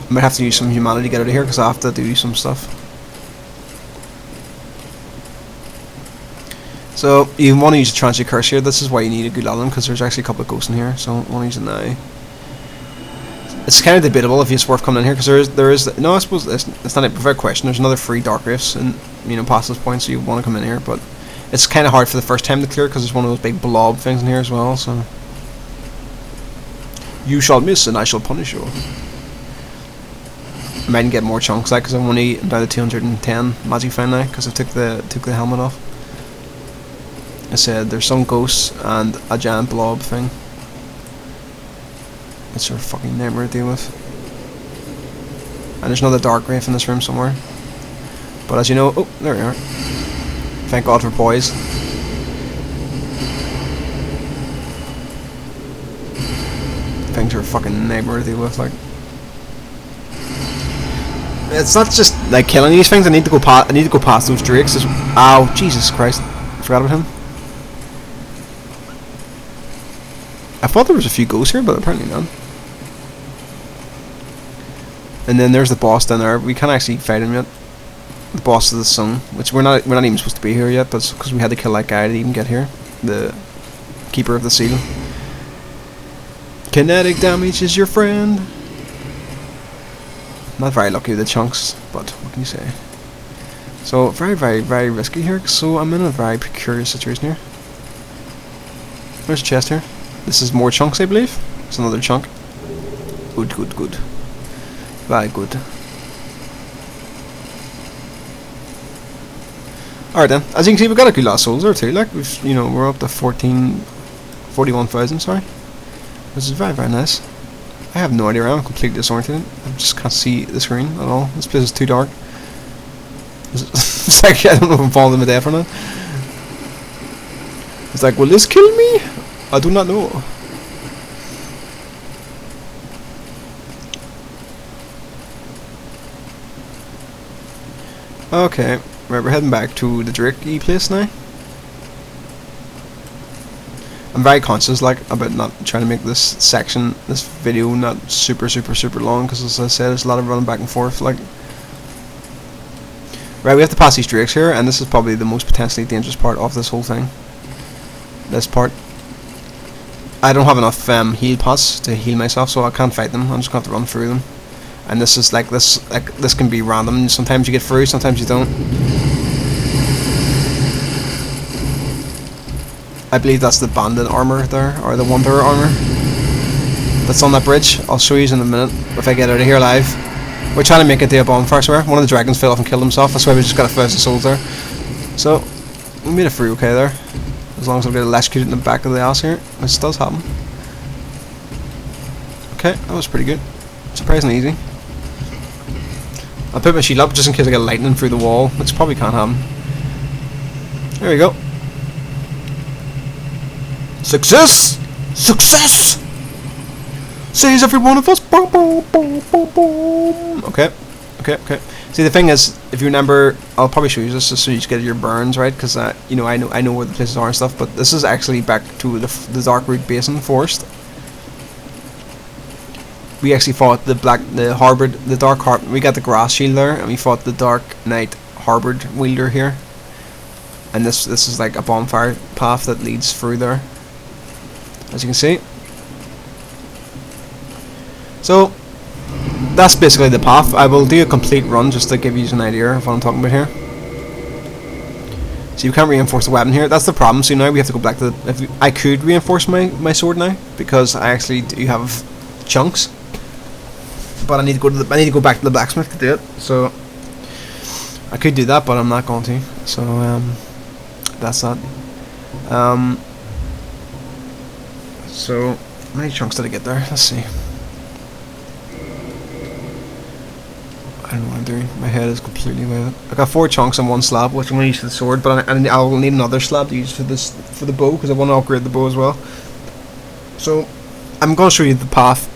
I might have to use some humanity to get out of here because I have to do some stuff. So you want to use a transient curse here. This is why you need a good element, because there's actually a couple of ghosts in here. So I want to use it now. It's kind of debatable if it's worth coming in here, because there is no, I suppose it's not a fair question. There's another 3 darkwraiths, and you know, past this point, so you want to come in here, but it's kind of hard for the first time to clear because there's one of those big blob things in here as well. So you shall miss, and I shall punish you. I might get more chunks, like, because I'm only down to 210 magic fine now because I took the helmet off. I said there's some ghosts and a giant blob thing. It's a fucking nightmare to deal with. And there's another darkwraith in this room somewhere. But as you know, oh, there we are. Thank God for boys. Things are a fucking nightmare to deal with, like. It's not just like killing these things. I need to go past those drakes. Ow, Jesus Christ! I forgot about him. I thought there was a few ghosts here, but apparently none. And then there's the boss down there. We can't actually fight him yet. the boss of the sun, which we're not even supposed to be here yet, but because we had to kill that guy to even get here, the keeper of the seal. Kinetic damage is your friend. Not very lucky with the chunks, but what can you say? So very risky here. So I'm in a very precarious situation here. There's a chest here. This is more chunks, I believe. It's another chunk. Good. Very good. Alright then, as you can see, we've got a good lot of souls there too. Like we're up to 41,000. Sorry, which is very nice. I have no idea where I'm completely disoriented. I just can't see the screen at all. This place is too dark. It's like I don't know if I'm falling to death or not. It's like, will this kill me? I do not know. Okay. Right, we're heading back to the Drake-y place now. I'm very conscious, like, about not trying to make this video, not super long, because as I said, there's a lot of running back and forth, like. Right, we have to pass these drakes here, and this is probably the most potentially dangerous part of this whole thing. This part. I don't have enough heal pots to heal myself, so I can't fight them. I'm just going to have to run through them. And this is like this can be random. Sometimes you get through, sometimes you don't. I believe that's the bandit armor there, or the wanderer armor that's on that bridge. I'll show you in a minute if I get out of here alive. We're trying to make it to a bonfire somewhere. One of the dragons fell off and killed himself. That's why we just got 1,000 souls there. So we made it through okay there, as long as I get electrocuted in the back of the ass here, which does happen. Okay, that was pretty good. Surprisingly easy. I'll put my shield up just in case I get lightning through the wall, which probably can't happen. There we go. Success! Success! Says every one of us. Boom, boom, boom, boom, boom. Okay. See, the thing is, if you remember, I'll probably show you this just so you get your burns right, because I know where the places are and stuff. But this is actually back to the Darkwraith Basin Forest. We actually fought the Dark Harbor. We got the grass shield there, and we fought the Dark Knight Harbor wielder here. And this is like a bonfire path that leads through there, as you can see. So that's basically the path. I will do a complete run just to give you an idea of what I'm talking about here. So you can't reinforce the weapon here. That's the problem. So now we have to go back to the. I could reinforce my sword now because I actually do have chunks. But I need to go back to the blacksmith to do it. So I could do that, but I'm not going to. So that's that. So how many chunks did I get there? Let's see. I don't know what I'm doing. My head is completely with it. I got 4 chunks on one slab, which I'm going to use for the sword, but I'll need another slab to use for the bow, because I want to upgrade the bow as well. So I'm going to show you the path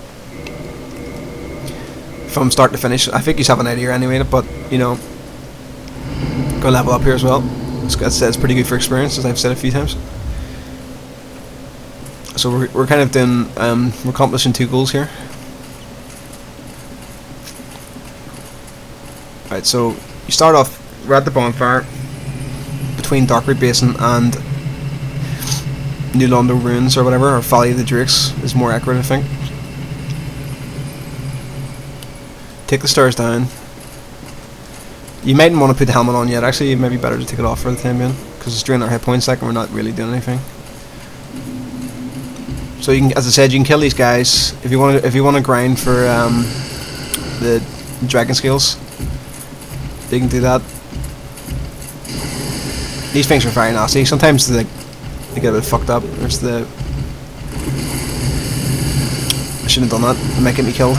from start to finish. I think you have an idea anyway, but go level up here as well. It's pretty good for experience, as I've said a few times. So we're kind of doing we're accomplishing 2 goals here. Right, so you start off. We're at the bonfire between Darkwraith Basin and New London Ruins or whatever, or Valley of the Drakes is more accurate, I think. Take the stairs down. You mightn't want to put the helmet on yet. Actually, it might be better to take it off for the time being, because it's draining our hit points, like, and we're not really doing anything. So you can, as I said, you can kill these guys if you want to grind for the dragon scales. You can do that. These things are very nasty. Sometimes they get a bit fucked up. There's the. I shouldn't have done that. It might get me killed.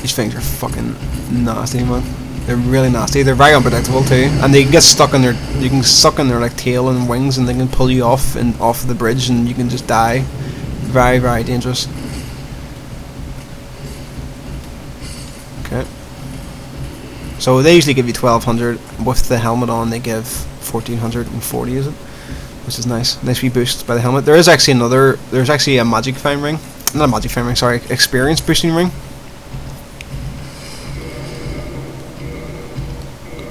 These things are fucking nasty, man. They're really nasty. They're very unpredictable too, and they get stuck in their. You can suck in their like tail and wings, and they can pull you off the bridge, and you can just die. Very, very dangerous. Okay. So they usually give you 1,200 with the helmet on. They give 1,440, is it? Which is nice. Nice wee boost by the helmet. There is actually another. There's actually a magic fine ring. Not a magic fine ring. Sorry, experience boosting ring.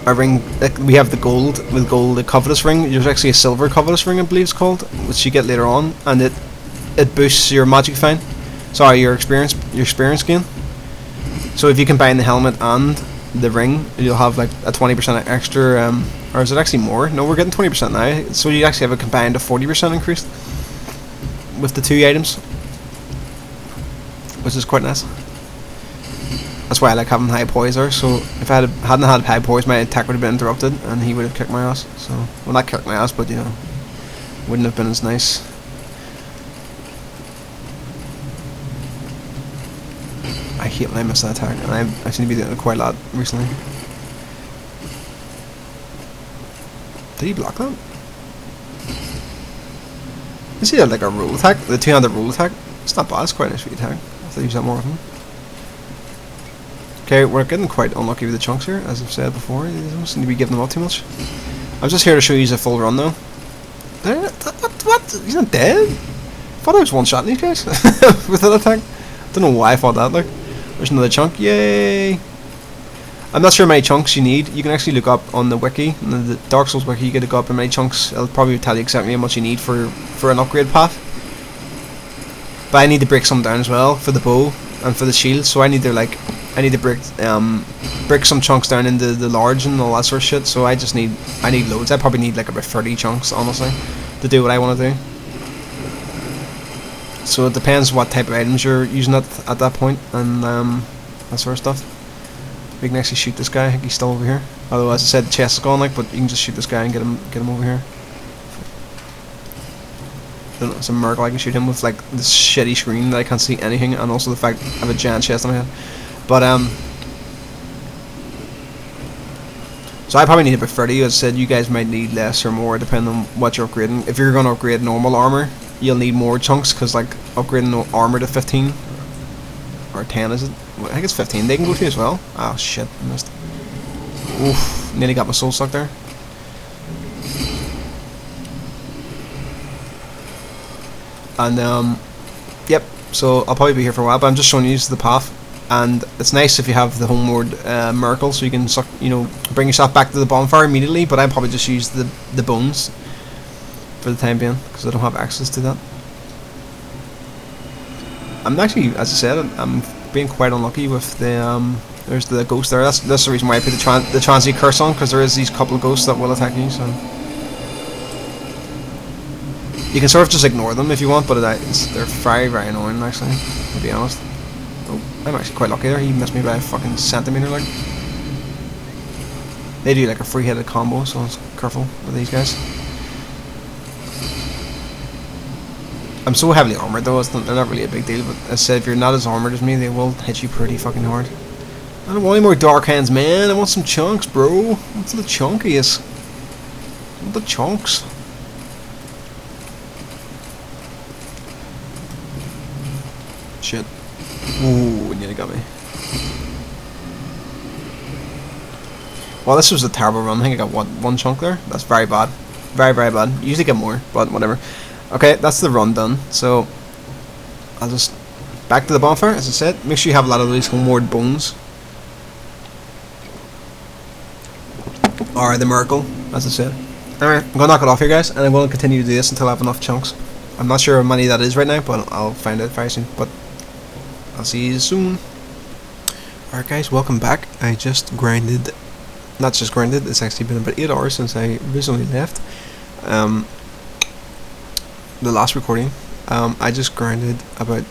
a ring. Like we have the gold with gold, the covetous ring. There's actually a silver covetous ring, I believe it's called, which you get later on, and it boosts your magic find. Sorry, your experience gain. So if you combine the helmet and the ring, you'll have like a 20% extra. Or is it actually more? No, we're getting 20% now. So you actually have a combined of 40% increase with the 2 items, which is quite nice. That's why I like having high poise there. So if I hadn't had high poise, my attack would have been interrupted, and he would have kicked my ass. So, well, not kicked my ass, but you know, wouldn't have been as nice. I hate when I miss that attack, and I seem to be doing it quite a lot recently. Did he block that? Is he like a roll attack? The 2-handed roll attack? It's not bad, it's quite a nice attack. I have to use that more often. Okay, we're getting quite unlucky with the chunks here, as I've said before. You don't seem to be giving them up too much. I was just here to show you a full run though. What? He's not dead? I thought I was one-shotting these guys with that attack. Don't know why I thought that, like. There's another chunk, yay! I'm not sure how many chunks you need. You can actually look up on the wiki, on the Dark Souls wiki, you can look up how many chunks. It'll probably tell you exactly how much you need for an upgrade path. But I need to break some down as well for the bow and for the shield, so I need to break some chunks down into the large and all that sort of shit. So I need loads. I probably need like about 30 chunks, honestly, to do what I want to do. So it depends what type of items you're using at that point, and that sort of stuff. We can actually shoot this guy. I think he's still over here. Although, as I said, the chest is gone, like, but you can just shoot this guy and get him over here. It's a miracle I can shoot him with like this shitty screen that I can't see anything, and also the fact I have a giant chest on my head. But so I probably need about 30. As I said, you guys might need less or more depending on what you're upgrading. If you're going to upgrade normal armor, you'll need more chunks, because like upgrading armor to 15 or 10, is it? I think it's 15 they can go to as well. Oh shit, I missed. Oof, nearly got my soul sucked there. And yep, so I'll probably be here for a while, but I'm just showing you the path. And it's nice if you have the homeward miracle, so you can suck, bring yourself back to the bonfire immediately. But I probably just use the bones for the time being, because I don't have access to that. I'm actually, as I said, I'm being quite unlucky with the there's the ghost there. That's the reason why I put the transient curse on, because there is these couple of ghosts that will attack you. So you can sort of just ignore them if you want, but they're very, very annoying, actually, to be honest. Oh, I'm actually quite lucky there. He missed me by a fucking centimetre, like. They do like a free-headed combo, so it's careful with these guys. I'm so heavily armoured though, they're not really a big deal, but as I said, if you're not as armoured as me, they will hit you pretty fucking hard. I don't want any more dark hands, man. I want some chunks, bro. What's the chunkiest? What the chunks? Shit. Ooh, nearly got me. Well, this was a terrible run. I think I got one chunk there. That's very bad. Very, very bad. You usually get more, but whatever. Okay, that's the run done. So, I'll just... Back to the bonfire, as I said. Make sure you have a lot of these homeward bones. Or the miracle, as I said. Alright, I'm going to knock it off here, guys. And I'm going to continue to do this until I have enough chunks. I'm not sure how many that is right now, but I'll find out very soon. But I'll see you soon. Alright guys, welcome back. I just grinded, not just grinded, it's actually been about 8 hours since I originally left the last recording. I just grinded about,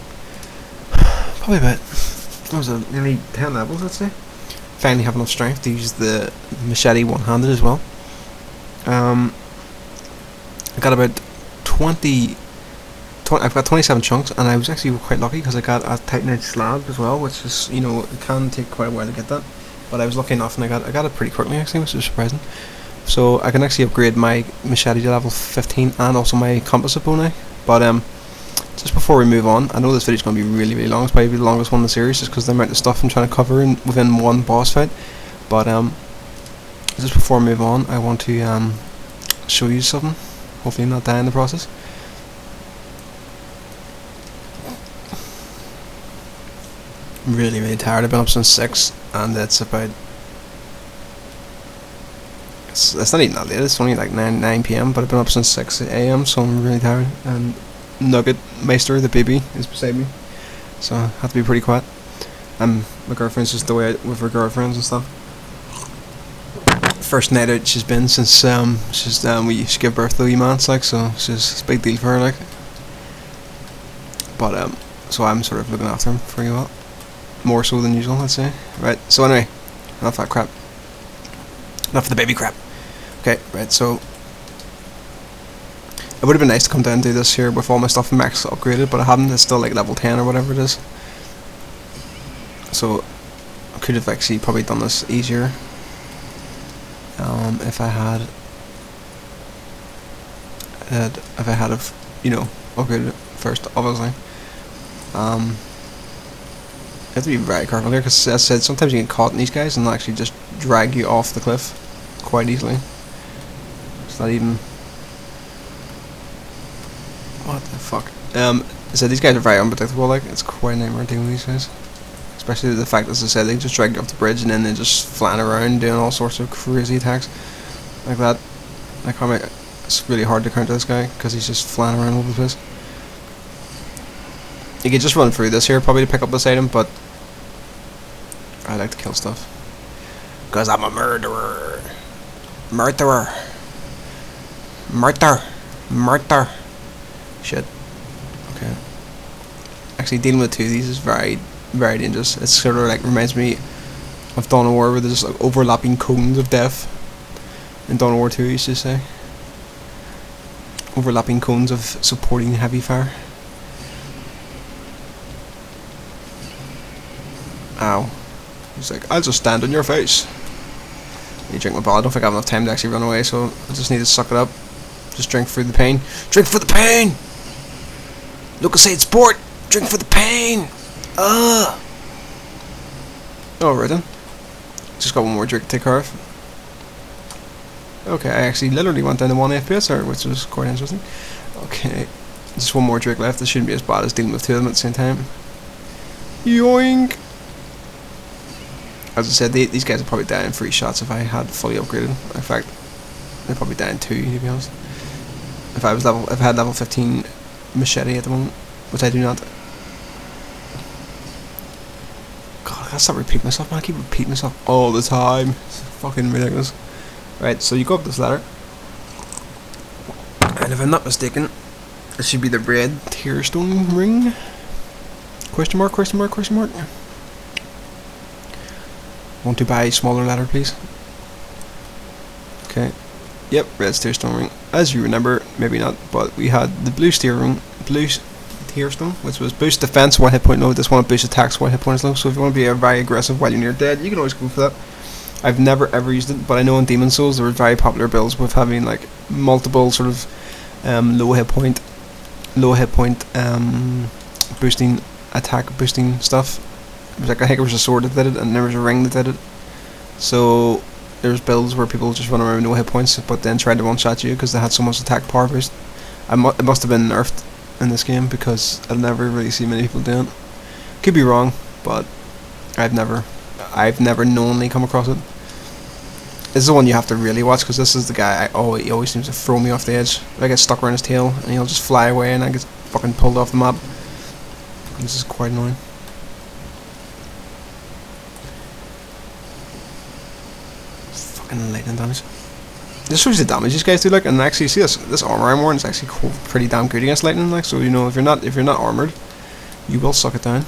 probably about, what was it, nearly 10 levels, I'd say. Finally have enough strength to use the machete one-handed as well. I got about 20, I've got 27 chunks, and I was actually quite lucky because I got a titanite slab as well, which is, it can take quite a while to get that, but I was lucky enough and I got it pretty quickly actually, which is surprising. So I can actually upgrade my machete to level 15 and also my compass bow now. But just before we move on, I know this video is going to be really, really long. It's probably the longest one in the series just because the amount of stuff I'm trying to cover within one boss fight. But just before we move on, I want to show you something. Hopefully not die in the process. I'm really, really tired. I've been up since 6 and it's about it's not even that late. It's only like 9 p.m. But I've been up since 6 a.m. So I'm really tired. And Nugget Meister, the baby, is beside me, so I have to be pretty quiet. My girlfriend's just away with her girlfriends and stuff. First night out she's been since she gave birth to a wee man, like, so it's a big deal for her, like. But so I'm sort of looking after him for a while, more so than usual, I'd say. Right. So anyway, enough that crap. Enough of the baby crap. Okay. Right. So it would have been nice to come down and do this here with all my stuff max upgraded, but I haven't. It's still like level 10 or whatever it is. So I could have actually probably done this easier if I had upgraded it first, obviously. You have to be very careful here, because as I said, sometimes you get caught in these guys and they'll actually just drag you off the cliff quite easily. It's not even... What the fuck? So these guys are very unpredictable, like, it's quite a nightmare dealing with these guys. Especially the fact, as I said, they just drag you off the bridge and then they just flying around doing all sorts of crazy attacks like that. It's really hard to counter this guy because he's just flying around all over the place. You could just run through this here probably to pick up this item, but I like to kill stuff because I'm a murderer. Murderer. Shit. Okay. Actually, dealing with two of these is very, very dangerous. It sort of like reminds me of Dawn of War, where there's like overlapping cones of death. In Dawn of War 2, I used to say. Overlapping cones of supporting heavy fire. Ow. He's like, I'll just stand on your face. You drink my bottle. I don't think I have enough time to actually run away, so I just need to suck it up. Just drink through the pain. Drink for the pain! Lucas said sport! Drink for the pain! Alright then. Just got one more drink to take care of. Okay, I actually literally went down to 1 FPS there, which was quite interesting. Okay, just one more drink left. This shouldn't be as bad as dealing with two of them at the same time. Yoink! As I said, these guys would probably die in 3 shots if I had fully upgraded. In fact, they'd probably die in 2, to be honest. If I had level 15 machete at the moment, which I do not. God, I gotta stop repeating myself, man. I keep repeating myself all the time. It's fucking ridiculous. Right, so you go up this ladder, and if I'm not mistaken, it should be the red tearstone ring? Question mark, question mark, question mark? Want to buy a smaller ladder, please? Okay. Yep, red tearstone ring. As you remember, maybe not, but we had the blue tearstone, which was boost defense 1 hit point low. This one boost attacks 1 hit points low. So if you want to be very aggressive while you're near dead, you can always go for that. I've never ever used it, but I know in Demon Souls there were very popular builds with having like multiple sort of low hit point boosting, attack boosting stuff. It was like, I think it was a sword that did it, and there was a ring that did it. So there's builds where people just run around with no hit points, but then tried to one shot you because they had so much attack power boost. It must have been nerfed in this game because I've never really seen many people doing it. Could be wrong, but I've never knowingly come across it. This is the one you have to really watch, because this is the guy he always seems to throw me off the edge. I get stuck around his tail and he'll just fly away and I get fucking pulled off the map. This is quite annoying. Fucking lightning damage. This shows the damage these guys do, like, and actually see this armor I'm wearing is actually pretty damn good against lightning, like, so you know if you're not armored, you will suck it down.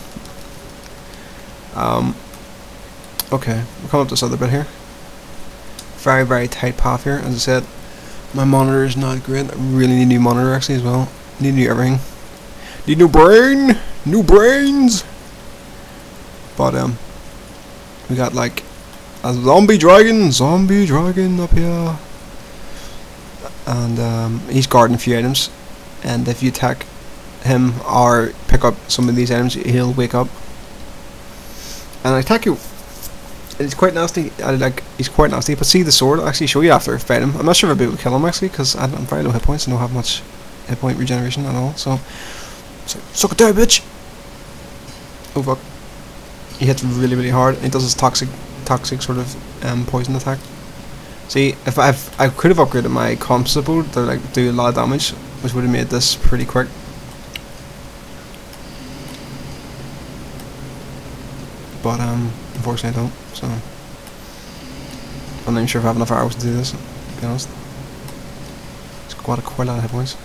Okay, we'll come up this other bit here. Very, very tight path here. As I said, my monitor is not great. I really need a new monitor actually as well. Need new everything. Need new brain! New brains! But we got like a zombie dragon up here. And he's guarding a few items. And if you attack him or pick up some of these items, he'll wake up. And I attack you. It's quite nasty. He's quite nasty. But see the sword, I'll actually show you after I fight him. I'm not sure if I'll be able to kill him actually, because I'm very low hit points and don't have much hit point regeneration at all. So suck it down, bitch. Oh fuck. He hits really, really hard. And he does his toxic sort of poison attack. See, if I could have upgraded my composite bow to like do a lot of damage, which would have made this pretty quick. But unfortunately I don't. So I'm not even sure if I have enough arrows to do this. To be honest, it's quite a lot of hit points.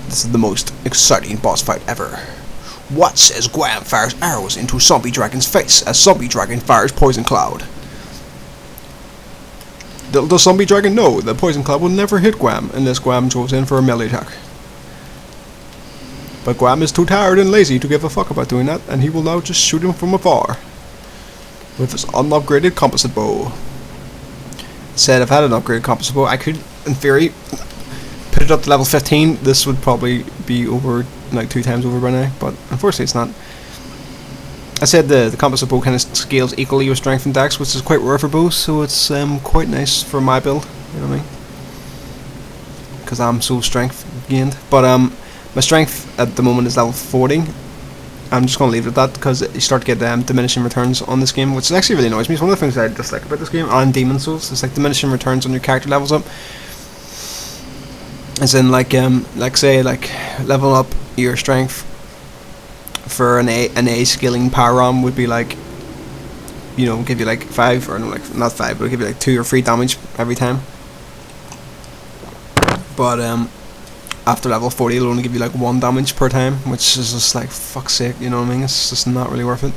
This is the most exciting boss fight ever. Watch as Guam fires arrows into Zombie Dragon's face as Zombie Dragon fires Poison Cloud. Little does Zombie Dragon know that Poison Cloud will never hit Guam unless Guam goes in for a melee attack. But Guam is too tired and lazy to give a fuck about doing that, and he will now just shoot him from afar with his unupgraded composite bow. Said if I had an upgraded composite bow, I could, in theory, put it up to level 15. This would probably be over, like 2 times over by now, but unfortunately it's not. I said the composite bow kind of scales equally with strength and dex, which is quite rare for bows, so it's quite nice for my build, you know what I mean? Because I'm so strength gained. But my strength at the moment is level 40. I'm just going to leave it at that because you start to get diminishing returns on this game, which actually really annoys me. It's one of the things I dislike about this game and Demon Souls. It's like diminishing returns on your character levels up. As in, like say, level up your strength for an A scaling power arm would be like, you know, give you like 5 or no, like not 5, but it'll give you like 2 or 3 damage every time. But after level 40, it'll only give you like 1 damage per time, which is just like fuck's sake, you know what I mean? It's just not really worth it.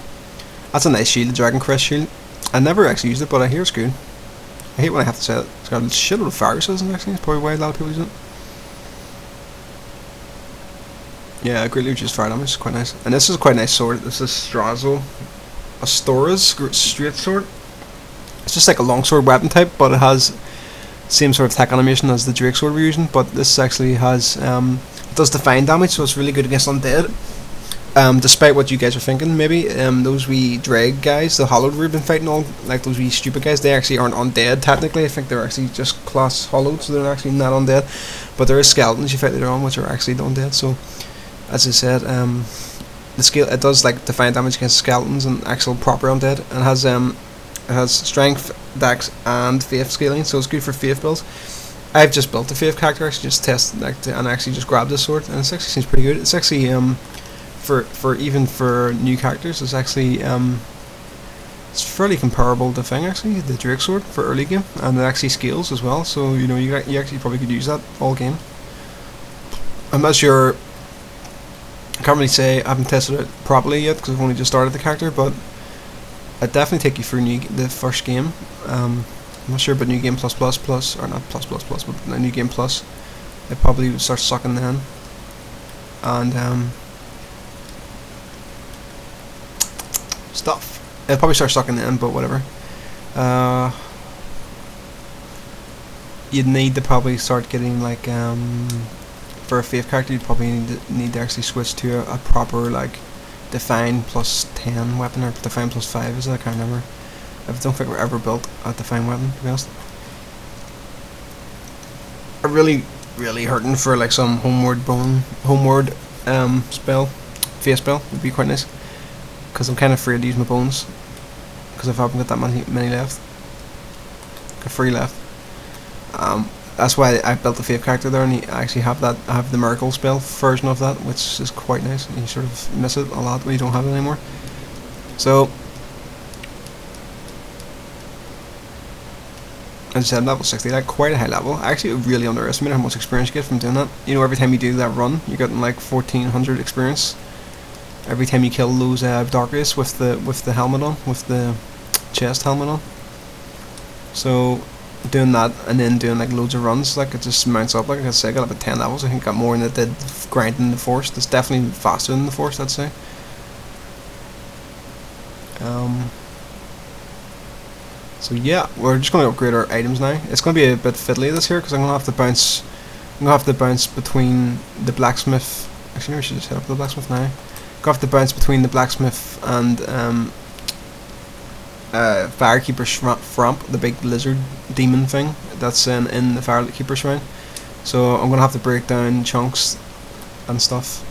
That's a nice shield, the Dragon Crest shield. I never actually used it, but I hear it's good. I hate when I have to say it. It's got a shitload of fire resistance actually. It's probably why a lot of people use it. Yeah, greatly reduced fire damage is quite nice. And this is quite a nice sword. This is Astora's straight sword. It's just like a longsword weapon type, but it has same sort of attack animation as the Drake sword we're using. But this actually has it does define damage, so it's really good against undead. Despite what you guys are thinking, maybe those wee drag guys, the hollowed we've been fighting, all like those wee stupid guys, they actually aren't undead technically. I think they're actually just class hollowed, so they're actually not undead. But there is skeletons you fight later on which are actually undead. So as I said, the skill, it does like define damage against skeletons and actual proper undead, and it has strength, dex, and faith scaling, so it's good for faith builds. I've just built a faith character, actually just tested and actually just grabbed this sword, and it actually seems pretty good. It's actually for even for new characters, it's actually it's fairly comparable to thing actually, the Drake sword for early game, and it actually scales as well. So you know you actually probably could use that all game. I'm not sure. I can't really say, I haven't tested it properly yet because I've only just started the character, but I'd definitely take you through the first game. I'm not sure about New Game Plus, or not Plus, but New Game Plus. It probably would start sucking then. And stuff. It'll probably start sucking then, but whatever. You'd need to probably start getting like for a faith character, you'd probably need to actually switch to a proper like Define plus 10 weapon, or Define plus 5 is it? I can't remember. I don't think we're ever built a Define weapon, to be honest. I'm really hurting for like some homeward spell, faith spell would be quite nice. Because I'm kind of afraid to use my bones, because I haven't got that many left. Got 3 left. That's why I built the faith character there, and I actually have that. I have the miracle spell version of that, which is quite nice. And you sort of miss it a lot when you don't have it anymore. So, as I said, level 60, like quite a high level. I actually really underestimated how much experience you get from doing that. You know, every time you do that run, you're getting like 1400 experience. Every time you kill those darkwraiths with the helmet on, with the chest helmet on. So doing that and then doing like loads of runs, like it just mounts up. Like I said, I got up at 10 levels. I think I got more than it did grinding the forest. It's definitely faster than the forest, I'd say. So yeah, we're just going to upgrade our items now. It's going to be a bit fiddly this here because I'm going to have to bounce between the blacksmith. Actually, maybe I should just head up to the blacksmith now. Go have to bounce between the blacksmith and Firekeeper Framp, the big lizard demon thing that's in the Firekeeper Shrine. So I'm gonna have to break down chunks and stuff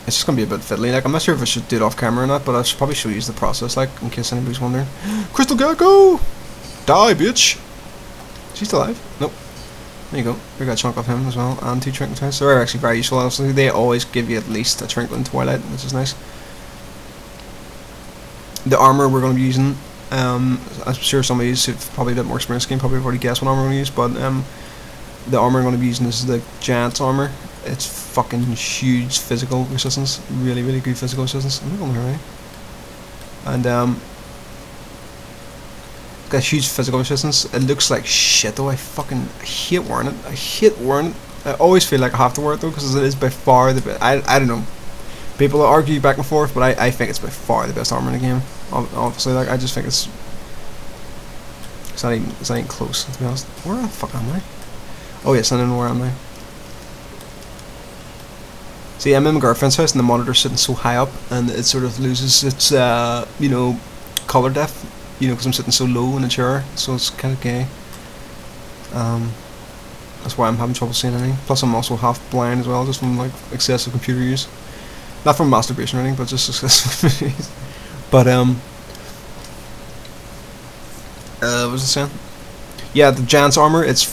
It's just gonna be a bit fiddly. Like, I'm not sure if I should do it off camera or not, but I should probably show you the process, like, in case anybody's wondering. Crystal Gecko! Die, bitch! Is he still alive? Nope. There you go. We got a chunk of him as well, and 2 Twinkling Twilights. They're actually very useful, honestly. They always give you at least a Twinkling Twilight, which is nice. The armor we're going to be using, I'm sure some of you who've probably a bit more experience in the game probably already guessed what armor we're going to use, but the armor I'm going to be using is the Giant's armor. It's fucking huge physical resistance, really, really good physical resistance. I'm not going to hurry. And it's got huge physical resistance. It looks like shit though. I fucking hate wearing it. I hate wearing it. I always feel like I have to wear it though, because it is by far the best. I don't know. People argue back and forth, but I think it's by far the best armor in the game. Obviously, like, I just think it's not even close, to be honest. Where the fuck am I? Oh yes, I don't know where am I. See, I'm in my girlfriend's house and the monitor's sitting so high up, and it sort of loses its you know, color depth, you know, because I'm sitting so low in the chair, so it's kind of gay. That's why I'm having trouble seeing anything. Plus I'm also half blind as well, just from like excessive computer use. Not from masturbation or anything, but just excessive use. But what was I saying? Yeah, the Giant's armor, it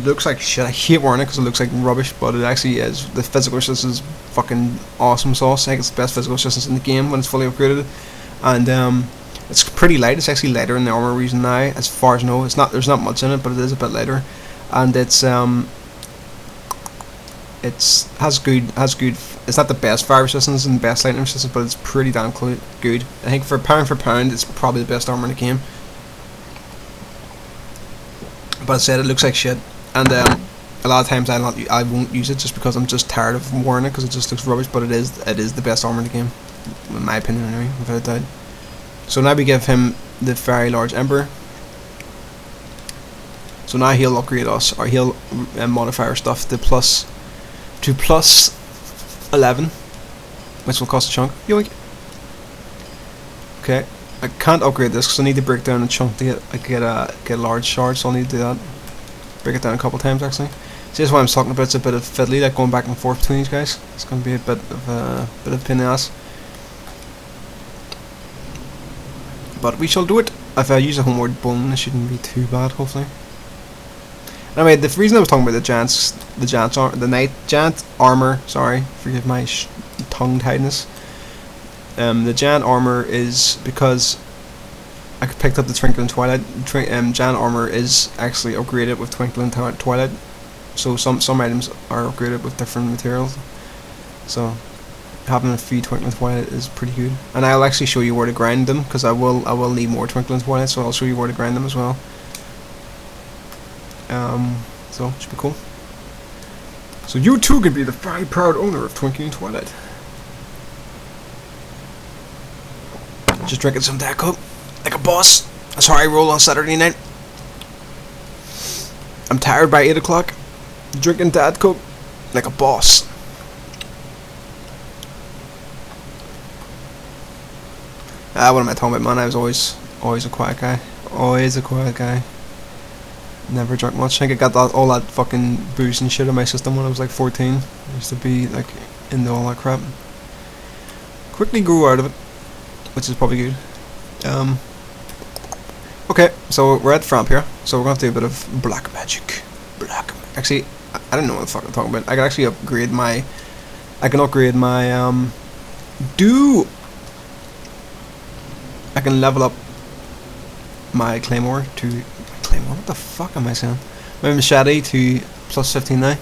looks like shit. I hate wearing it because it looks like rubbish, but it actually is. The physical resistance is fucking awesome sauce. I think it's the best physical resistance in the game when it's fully upgraded. And it's pretty light. It's actually lighter than the armor we're using now, as far as I know. There's not much in it, but it is a bit lighter. And it's has good. It's not the best fire resistance and best lightning resistance, but it's pretty damn good. I think for pound, it's probably the best armor in the game. But I said it looks like shit, and a lot of times I won't use it just because I'm just tired of wearing it because it just looks rubbish. But it is the best armor in the game, in my opinion anyway, without a doubt. So now we give him the very large ember. So now he'll upgrade us, or he'll modify our stuff to plus 11, which will cost a chunk. Yoink. Okay. I can't upgrade this because I need to break down a chunk to get a large shard, so I'll need to do that. Break it down a couple times actually. See, that's what I'm talking about. It's a bit of fiddly, like going back and forth between these guys. It's going to be a bit of a pain in the ass. But we shall do it. If I use a homeward bone, it shouldn't be too bad, hopefully. Anyway, the reason I was talking about the Night Giant armor. Sorry, forgive my tongue tidiness. The Giant armor is because I picked up the Twinkling Twilight. Giant armor is actually upgraded with Twinkling Twilight, so some items are upgraded with different materials. So having a few Twinkling Twilight is pretty good, and I'll actually show you where to grind them because I will need more Twinkling Twilight, so I'll show you where to grind them as well. So it should be cool. So you too can be the very proud owner of Twinkling Twilight. Just drinking some Diet Coke, like a boss. That's how I roll on Saturday night. I'm tired by 8 o'clock. Drinking Diet Coke, like a boss. What am I talking about, man? I was always a quiet guy. Always a quiet guy. Never drunk much. I think I got all that fucking booze and shit in my system when I was like 14. I used to be like into all that crap. Quickly grew out of it, which is probably good. Okay, so we're at the front here, so we're going to do a bit of black magic. Actually, I don't know what the fuck I'm talking about. I can actually upgrade my... I can level up my claymore to... What the fuck am I saying? My machete to plus 15 now.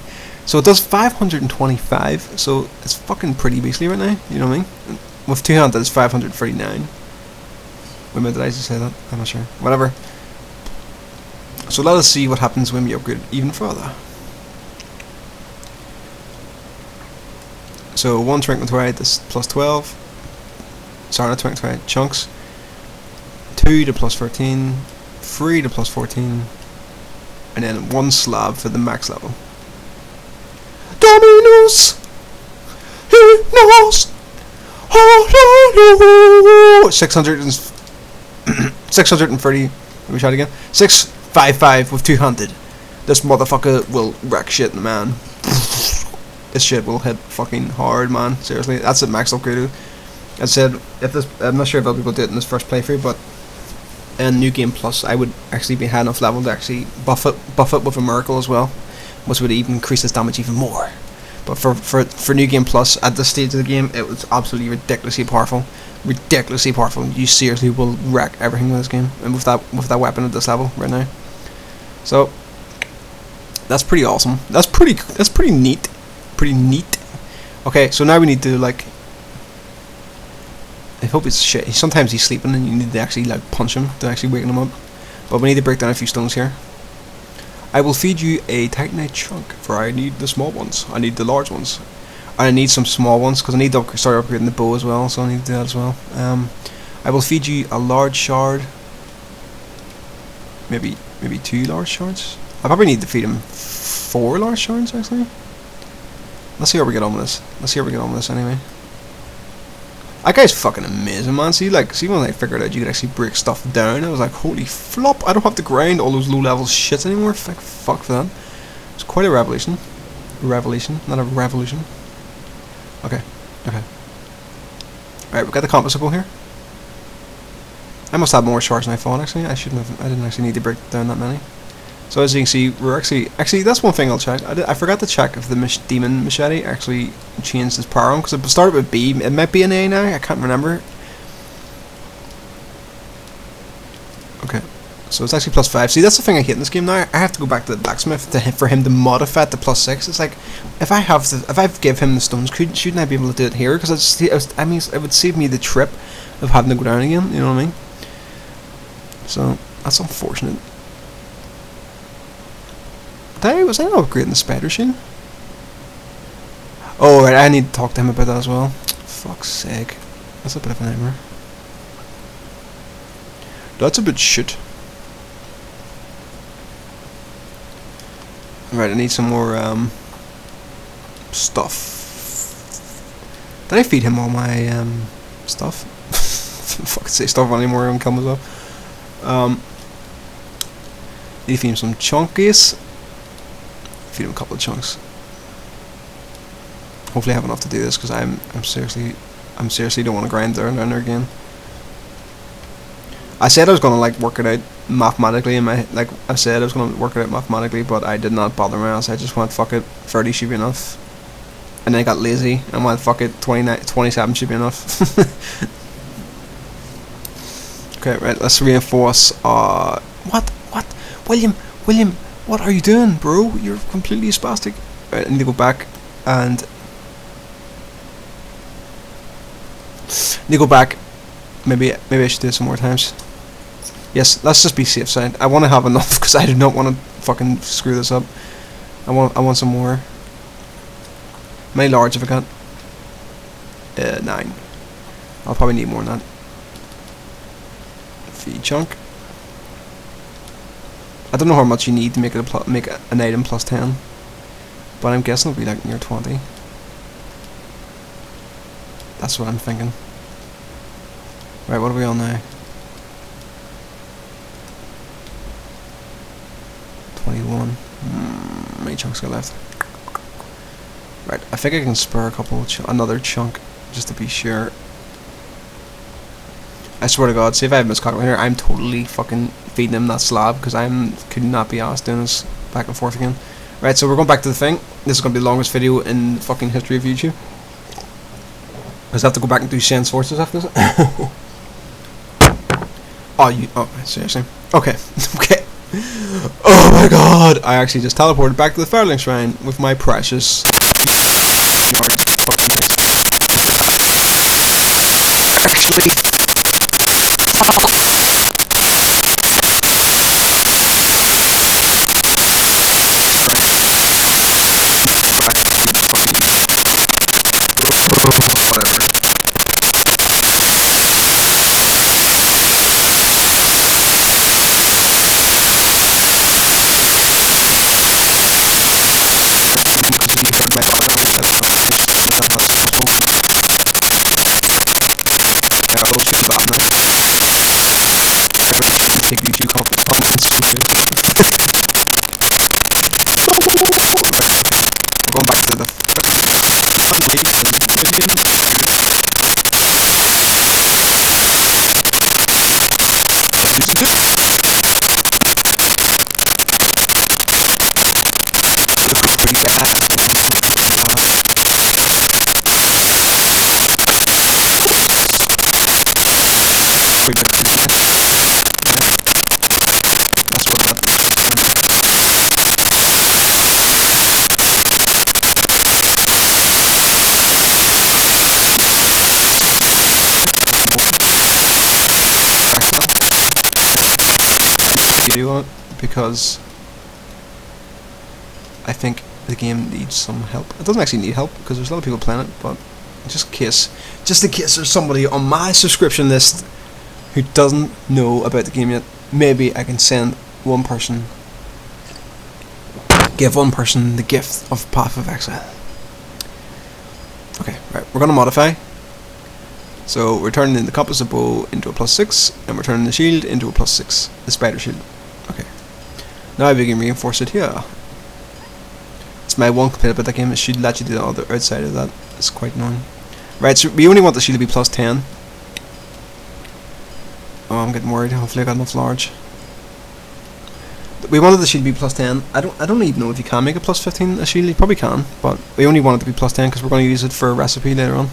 So it does 525, so it's fucking pretty beastly right now, you know what I mean? With 200 it's 539. Wait a minute, did I just say that? I'm not sure. Whatever. So let us see what happens when we upgrade even further. So 1 Twinkling Twilight is plus 12. Sorry, not Twinkling Twilight, chunks. 2 to plus 13. 3 to plus 14. And then 1 slab for the max level. Dominus! He knows! 630. Let me try it again. 655 with 200. This motherfucker will wreck shit, man. this shit will hit fucking hard, man. Seriously, that's it. Max upgraded. I said, if this, I'm not sure if other people do it in this first playthrough, but in New Game Plus, I would actually be high enough level to actually buff it with a miracle as well, which would even increase its damage even more. But for New Game Plus, at this stage of the game, it was absolutely ridiculously powerful. Ridiculously powerful. You seriously will wreck everything with this game, and with that weapon at this level right now. So that's pretty awesome. That's pretty neat. Pretty neat. Okay, so now we need to, like, I hope it's shit. Sometimes he's sleeping and you need to actually, like, punch him to actually waken him up. But we need to break down a few stones here. I will feed you a titanite chunk, for I need the small ones. I need the large ones. And I need some small ones, because I need to start upgrading the bow as well, so I need to do that as well. I will feed you a large shard. Maybe 2 large shards? I probably need to feed him 4 large shards, actually. Let's see how we get on with this. Anyway. That guy's fucking amazing, man. See when I figured out you could actually break stuff down, I was like, holy flop, I don't have to grind all those low level shits anymore. Fuck for that. It's quite a revelation. Revelation, not a revolution. Okay. Alright, we got the compass bow here. I must have more shards than I thought, actually. I didn't actually need to break down that many. So as you can see, we're actually that's one thing I'll check. I forgot to check if the demon machete actually changed its power on, because it started with B. It might be an A now. I can't remember. Okay, so it's actually +5. See, that's the thing I hate in this game now. I have to go back to the blacksmith for him to modify it to +6. It's like, if I give him the stones, shouldn't I be able to do it here? Because I mean, it would save me the trip of having to go down again. You know what I mean? So that's unfortunate. Was I not upgrading the spider sheen? Oh, right, I need to talk to him about that as well. Fuck's sake. That's a bit of a nightmare. That's a bit shit. Right, I need some more stuff. Did I feed him all my stuff? Fucking say stuff anymore and come as well. Need to feed him some chunkies. Feed him a couple of chunks. Hopefully I have enough to do this, because I'm seriously don't want to grind down there again. I said I was gonna like work it out mathematically in my but I did not bother my ass. I just went, fuck it, 30 should be enough. And then I got lazy and went, fuck it, 27 should be enough. Okay, right, let's reinforce what? William, what are you doing, bro? You're completely spastic. Right, I need to go back and maybe I should do it some more times. Yes, let's just be safe side. I want to have enough, because I do not want to fucking screw this up. I want some more. How many large have I got? 9. I'll probably need more than that. Feed chunk. I don't know how much you need to make it make an item +10, but I'm guessing it'll be like near 20. That's what I'm thinking. Right, what are we on now? 21. How many chunks got left? Right, I think I can spare a couple, another chunk, just to be sure. I swear to God, see if I have miscalculated here, I'm totally fucking feeding him that slab, because could not be asked doing this back and forth again. Right, so we're going back to the thing. This is going to be the longest video in the fucking history of YouTube. I just have to go back and do Shen's forces after this. Oh, seriously? Okay. Okay. Oh my God! I actually just teleported back to the Firelink Shrine with my precious yards. Fucking nice. Actually, take you two comments. We're going back to the video on it because I think the game needs some help. It doesn't actually need help because there's a lot of people playing it, but just in case there's somebody on my subscription list who doesn't know about the game yet, maybe I can send give one person the gift of Path of Exile. Okay, right, we're gonna modify. So we're turning the compass of bow into a +6, and we're turning the shield into a +6, the spider shield. Okay, now we can reinforce it here. It's my one complaint about that game. It should let you do the other outside of that. It's quite annoying. Right, so we only want the shield to be +10. Oh, I'm getting worried. Hopefully I got enough large. We wanted the shield to be +10. I don't even know if you can make a +15 a shield. You probably can, but we only want it to be +10 because we're going to use it for a recipe later on.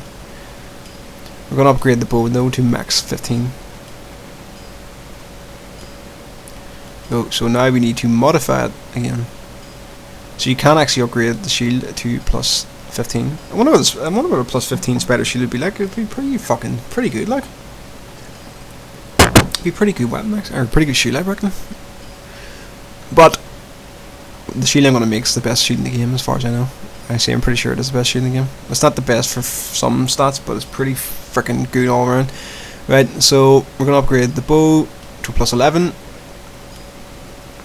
We're going to upgrade the bow though to max 15. So now we need to modify it again. So you can actually upgrade the shield to +15. I wonder what a +15 spider shield would be like. It'd be pretty good, like. It'd be a pretty good weapon, or a pretty good shield, I reckon. But the shield I'm going to make is the best shield in the game, as far as I know. I'm pretty sure it is the best shield in the game. It's not the best for some stats, but it's pretty freaking good all around. Right, so we're going to upgrade the bow to +11.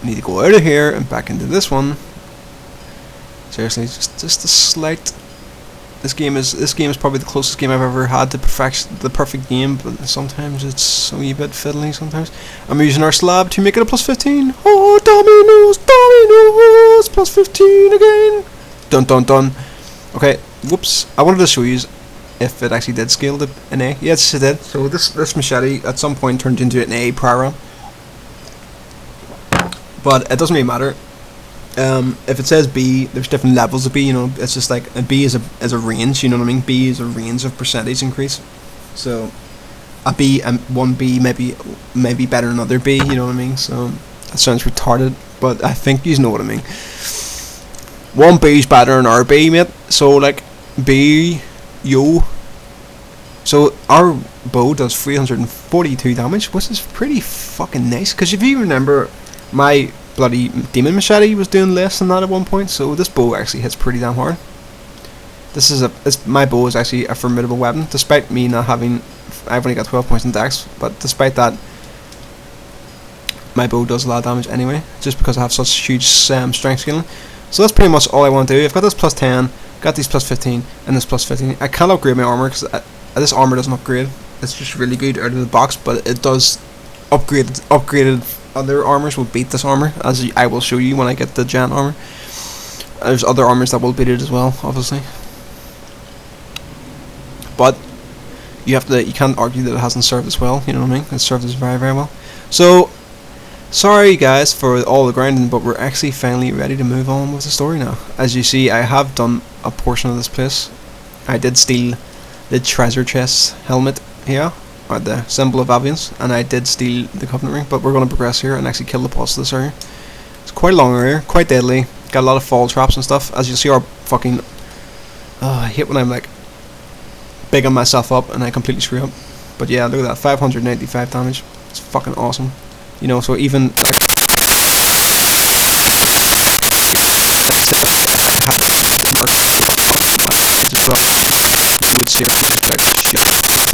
I need to go out of here and back into this one. Seriously, just a slight. This game is probably the closest game I've ever had to the perfect game, but sometimes it's a wee bit fiddly. Sometimes I'm using our slab to make it a +15. Oh, Dominoes, +15 again. Dun dun dun. Okay, whoops. I wanted to show you if it actually did scale to an A. Yes, it did. So this machete at some point turned into an A prior on. But it doesn't really matter. If it says B, there's different levels of B. You know, it's just like a B is a range. You know what I mean? B is a range of percentage increase. So a B and one B may be better than another B. You know what I mean? So that sounds retarded, but I think you know what I mean. One B is better than our B, mate. So like B, yo. So our bow does 342 damage, which is pretty fucking nice. Because if you remember, my bloody demon machete was doing less than that at one point. So this bow actually hits pretty damn hard. My bow is actually a formidable weapon, despite me not having. I've only got 12 points in dex, but despite that, my bow does a lot of damage anyway, just because I have such huge strength scaling. So that's pretty much all I want to do. I've got this +10, got these +15, and this +15. I can't upgrade my armor because this armor doesn't upgrade. It's just really good out of the box, but it does upgraded other armors will beat this armor, as I will show you when I get the giant armor. There's other armors that will beat it as well, obviously. But you can't argue that it hasn't served as well. You know what I mean? It served us very, very well. So. Sorry guys for all the grinding, but we're actually finally ready to move on with the story now. As you see, I have done a portion of this place. I did steal the treasure chest helmet here, or the symbol of Avians, and I did steal the Covenant ring, but we're going to progress here and actually kill the boss of this area. It's quite a long area, quite deadly, got a lot of fall traps and stuff. As you see, our fucking... I hate when I'm like bigging myself up and I completely screw up. But yeah, look at that, 595 damage. It's fucking awesome. You know, so even just well, you would see like shit.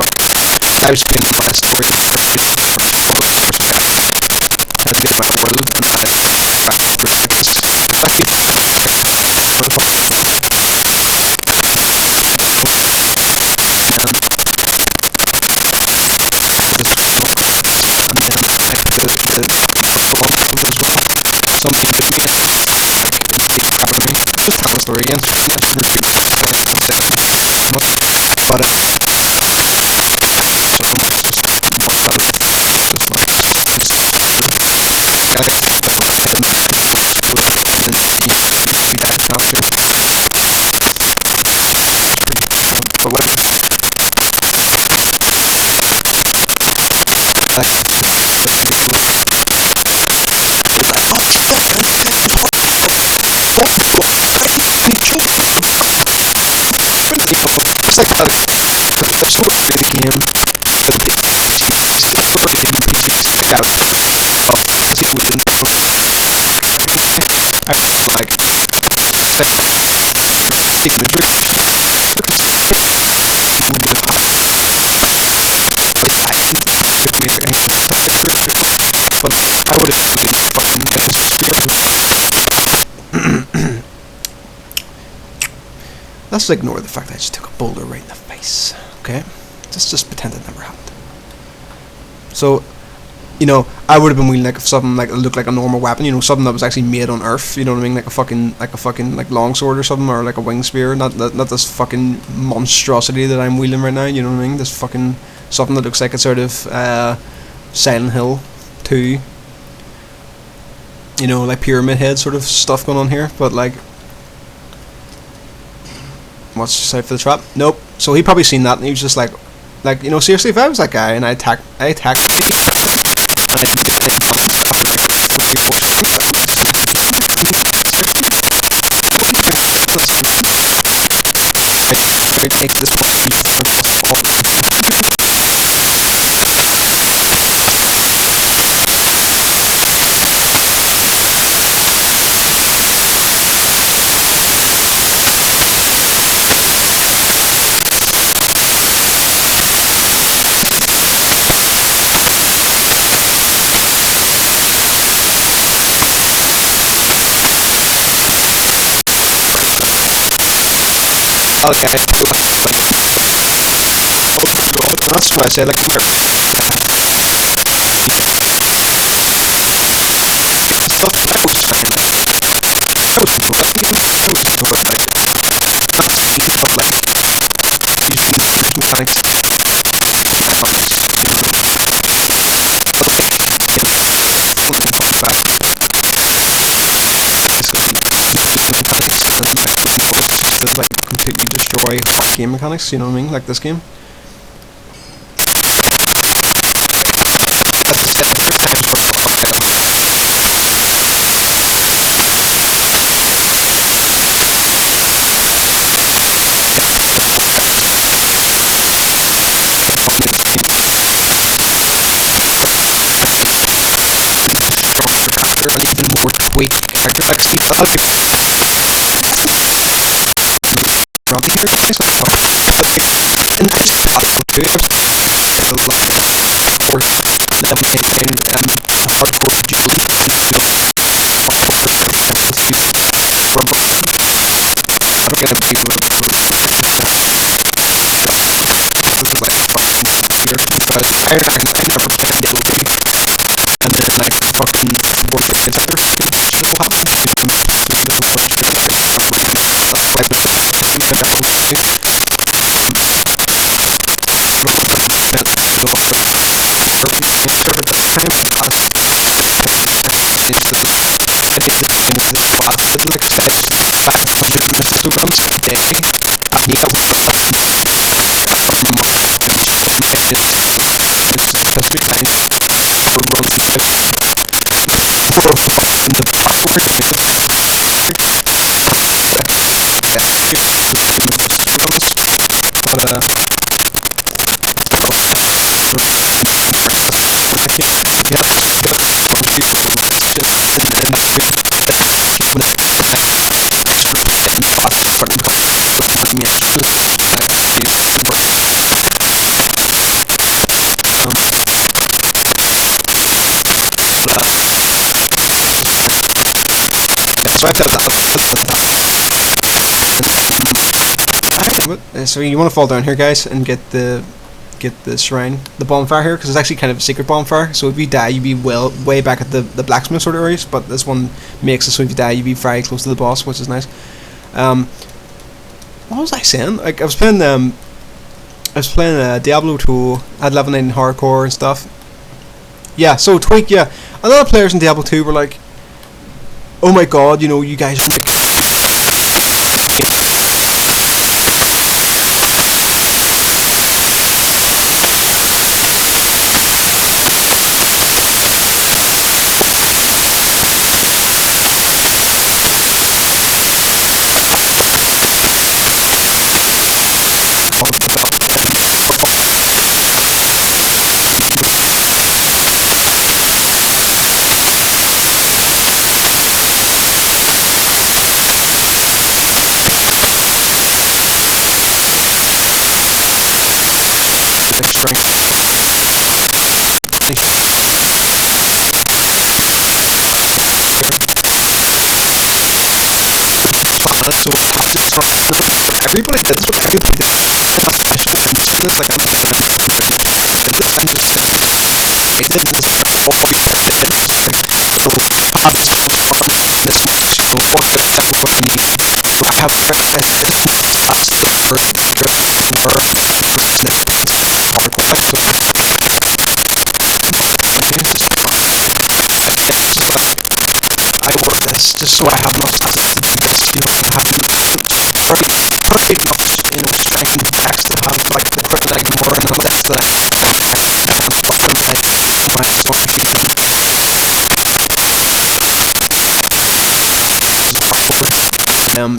Fuck. I was feeling my story. Had to be my world, and I somebody with me just tell the story again. I like even if you're would have but I would have been fucking it was super. Let's ignore the fact that I just took a boulder right in the face. Okay, just pretend it never happened. So, you know, I would have been wheeling like something like looked like a normal weapon. You know, something that was actually made on Earth. You know what I mean, like a fucking like longsword or something, or like a wing spear. Not this fucking monstrosity that I'm wheeling right now. You know what I mean? This fucking something that looks like a sort of Silent Hill 2. You know, like Pyramid Head sort of stuff going on here, but like. What's just for the trap? Nope. So he probably seen that and he was just like, you know, seriously, if I was that guy and I attacked me, and I didn't three, 4 seconds, I take this oh yeah, that's what I said, like, come here. Stuff, I was ignoring it. I was ignoring it. But like, using mechanics, like completely destroy hard game mechanics. You know what I mean? Like this game. An even more tweaked character. Like, see, I'll give grumpy here, guys. And I just thought too. A lot of level 99 hardcore agility and I don't get a big level like here because Iron I never played Diablo 2 and then like fucking work your heads under just happened like said 500 micrograms a day and he got so I felt that. So you want to fall down here, guys, and get the shrine, the bonfire here, because it's actually kind of a secret bonfire. So if you die, you'd be way back at the blacksmith sort of areas. But this one makes it so if you die, you'd be very close to the boss, which is nice. What was I saying? Like I was playing Diablo 2. I had level 9 in hardcore and stuff. Yeah, so tweak. Yeah, a lot of players in Diablo 2 were like, "Oh my god, you know, you guys are like." So it's not everybody did. That's what everybody did. I'm not so interested in this. Like I'm just I did this all this what you need. So I have I work this just so I have enough stats to do this, you know, to have very much, you know, strength and dex to have like the equipment that I can wear and the list that I my storm sheet.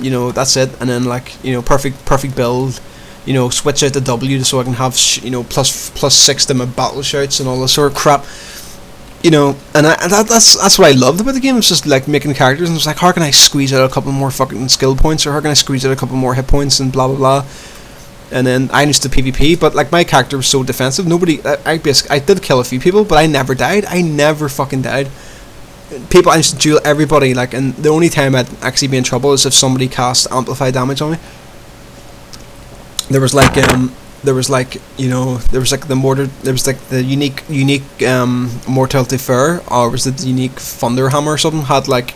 You know, that's it, and then like, you know, perfect build, you know, switch out the W so I can have you know, plus 6 to my battle shouts and all this sort of crap. You know, and that's what I loved about the game. It's just like making characters, and it's like, how can I squeeze out a couple more fucking skill points, or how can I squeeze out a couple more hit points, and blah blah blah. And then I used to PvP, but like my character was so defensive. I did kill a few people, but I never died. I never fucking died. I used to duel everybody, like, and the only time I'd actually be in trouble is if somebody cast amplified damage on me. There was like you know, there was like the mortar, there was like the unique Mortality Fair, or was it the unique Thunder Hammer or something, had like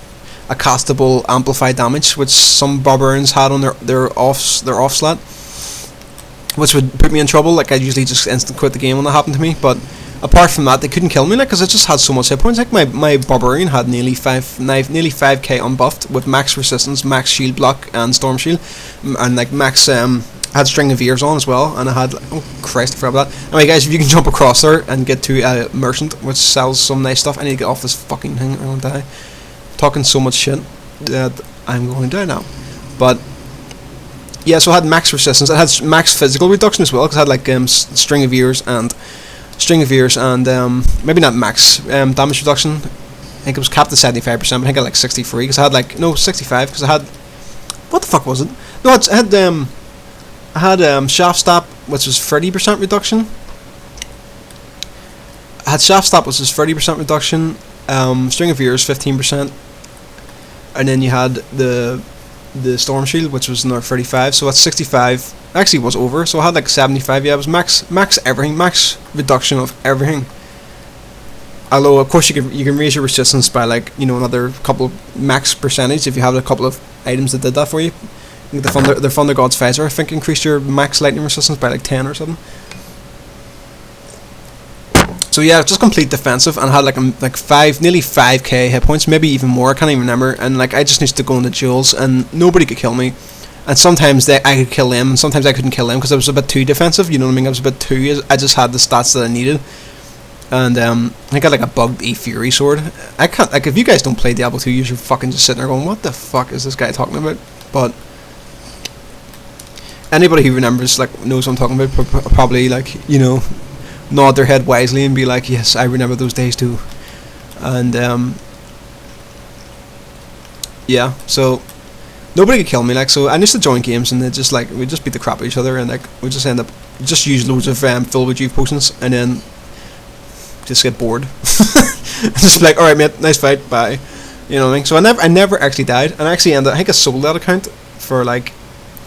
a castable amplified damage, which some barbarians had on their off slot, which would put me in trouble. Like, I'd usually just instant quit the game when that happened to me. But apart from that, they couldn't kill me, like, because I just had so much hit points. Like my barbarian had nearly 5k unbuffed with max resistance, max shield block, and storm shield, and like max I had string of ears on as well, and I had, oh Christ, I forgot about that. Anyway guys, if you can jump across there and get to a merchant which sells some nice stuff. I need to get off this fucking thing, I won't die. Talking so much shit that I'm going down now. But yeah, so I had max resistance, I had max physical reduction as well, because I had like string of ears and maybe not max damage reduction. I think it was capped at 75%, but I think I had like 63, because I had like, no, 65, because I had, what the fuck was it? No, I had shaft stop, which was 30% reduction. I had shaft stop, which was 30% reduction. String of ears 15%, and then you had the storm shield, which was another 35. So that's 65. Actually, it was over. So I had like 75. Yeah, it was max everything, max reduction of everything. Although of course you can raise your resistance by, like, you know, another couple max percentage if you have a couple of items that did that for you. The Thunder God's Phaser, I think, increased your max lightning resistance by like 10 or something. So yeah, just complete defensive, and had like nearly 5k hit points, maybe even more. I can't even remember. And like, I just used to go into duels, and nobody could kill me. And sometimes I could kill them, and sometimes I couldn't kill them because I was a bit too defensive. You know what I mean? I was a bit too. I just had the stats that I needed. And I got like a bugged Fury sword. I can't, like, if you guys don't play Diablo 2, you're fucking just sitting there going, what the fuck is this guy talking about? But anybody who remembers, like, knows what I'm talking about, probably, like, you know, nod their head wisely and be like, yes, I remember those days too. And yeah, so nobody could kill me, like, so I used to join games, and they just, like, we'd just beat the crap out of each other, and like, we'd just end up just use loads of full rejuve potions, and then just get bored. Just like, alright mate, nice fight, bye. You know what I mean? So I never actually died, and I actually ended, I think I sold that account for, like,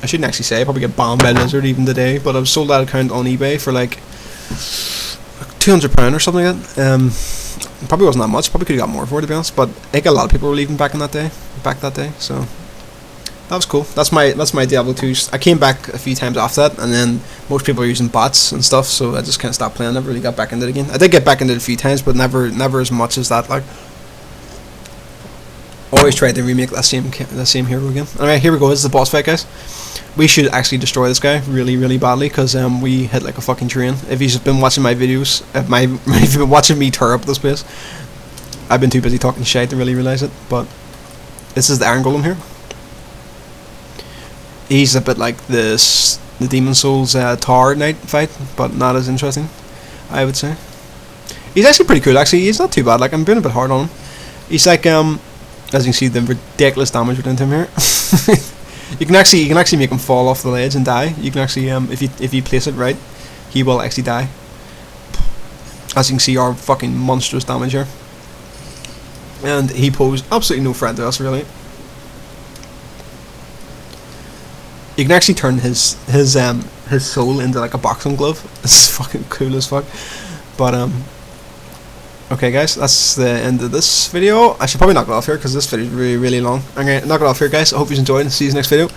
I shouldn't actually say, I probably get bombed by Lizard even today, but I sold that account on eBay for like £200 or something like that. Probably wasn't that much, probably could have got more for it, to be honest, but I think a lot of people were leaving back that day, so that was cool. That's my Diablo 2. I came back a few times after that, and then most people are using bots and stuff, so I just kind of stopped playing. Never really got back into it again. I did get back into it a few times, but never as much as that. Like, always tried to remake that same hero again. Alright, here we go. This is the boss fight, guys. We should actually destroy this guy really, really badly, because we hit like a fucking train. If you've been watching my videos, if you've been watching me tear up this place, I've been too busy talking shit to really realise it. But this is the Iron Golem here. He's a bit like the Demon Souls Tower Knight fight, but not as interesting, I would say. He's actually pretty cool. Actually, he's not too bad. Like, I'm being a bit hard on him. He's like, as you can see, the ridiculous damage we're doing to him here. You can actually make him fall off the ledge and die. You can actually, if you place it right, he will actually die. As you can see, our fucking monstrous damage here. And he posed absolutely no threat to us, really. You can actually turn his soul into like a boxing glove. It's fucking cool as fuck. But okay guys, that's the end of this video. I should probably knock it off here because this video is really long. I'm gonna knock it off here guys. I hope you enjoyed and see you in the next video.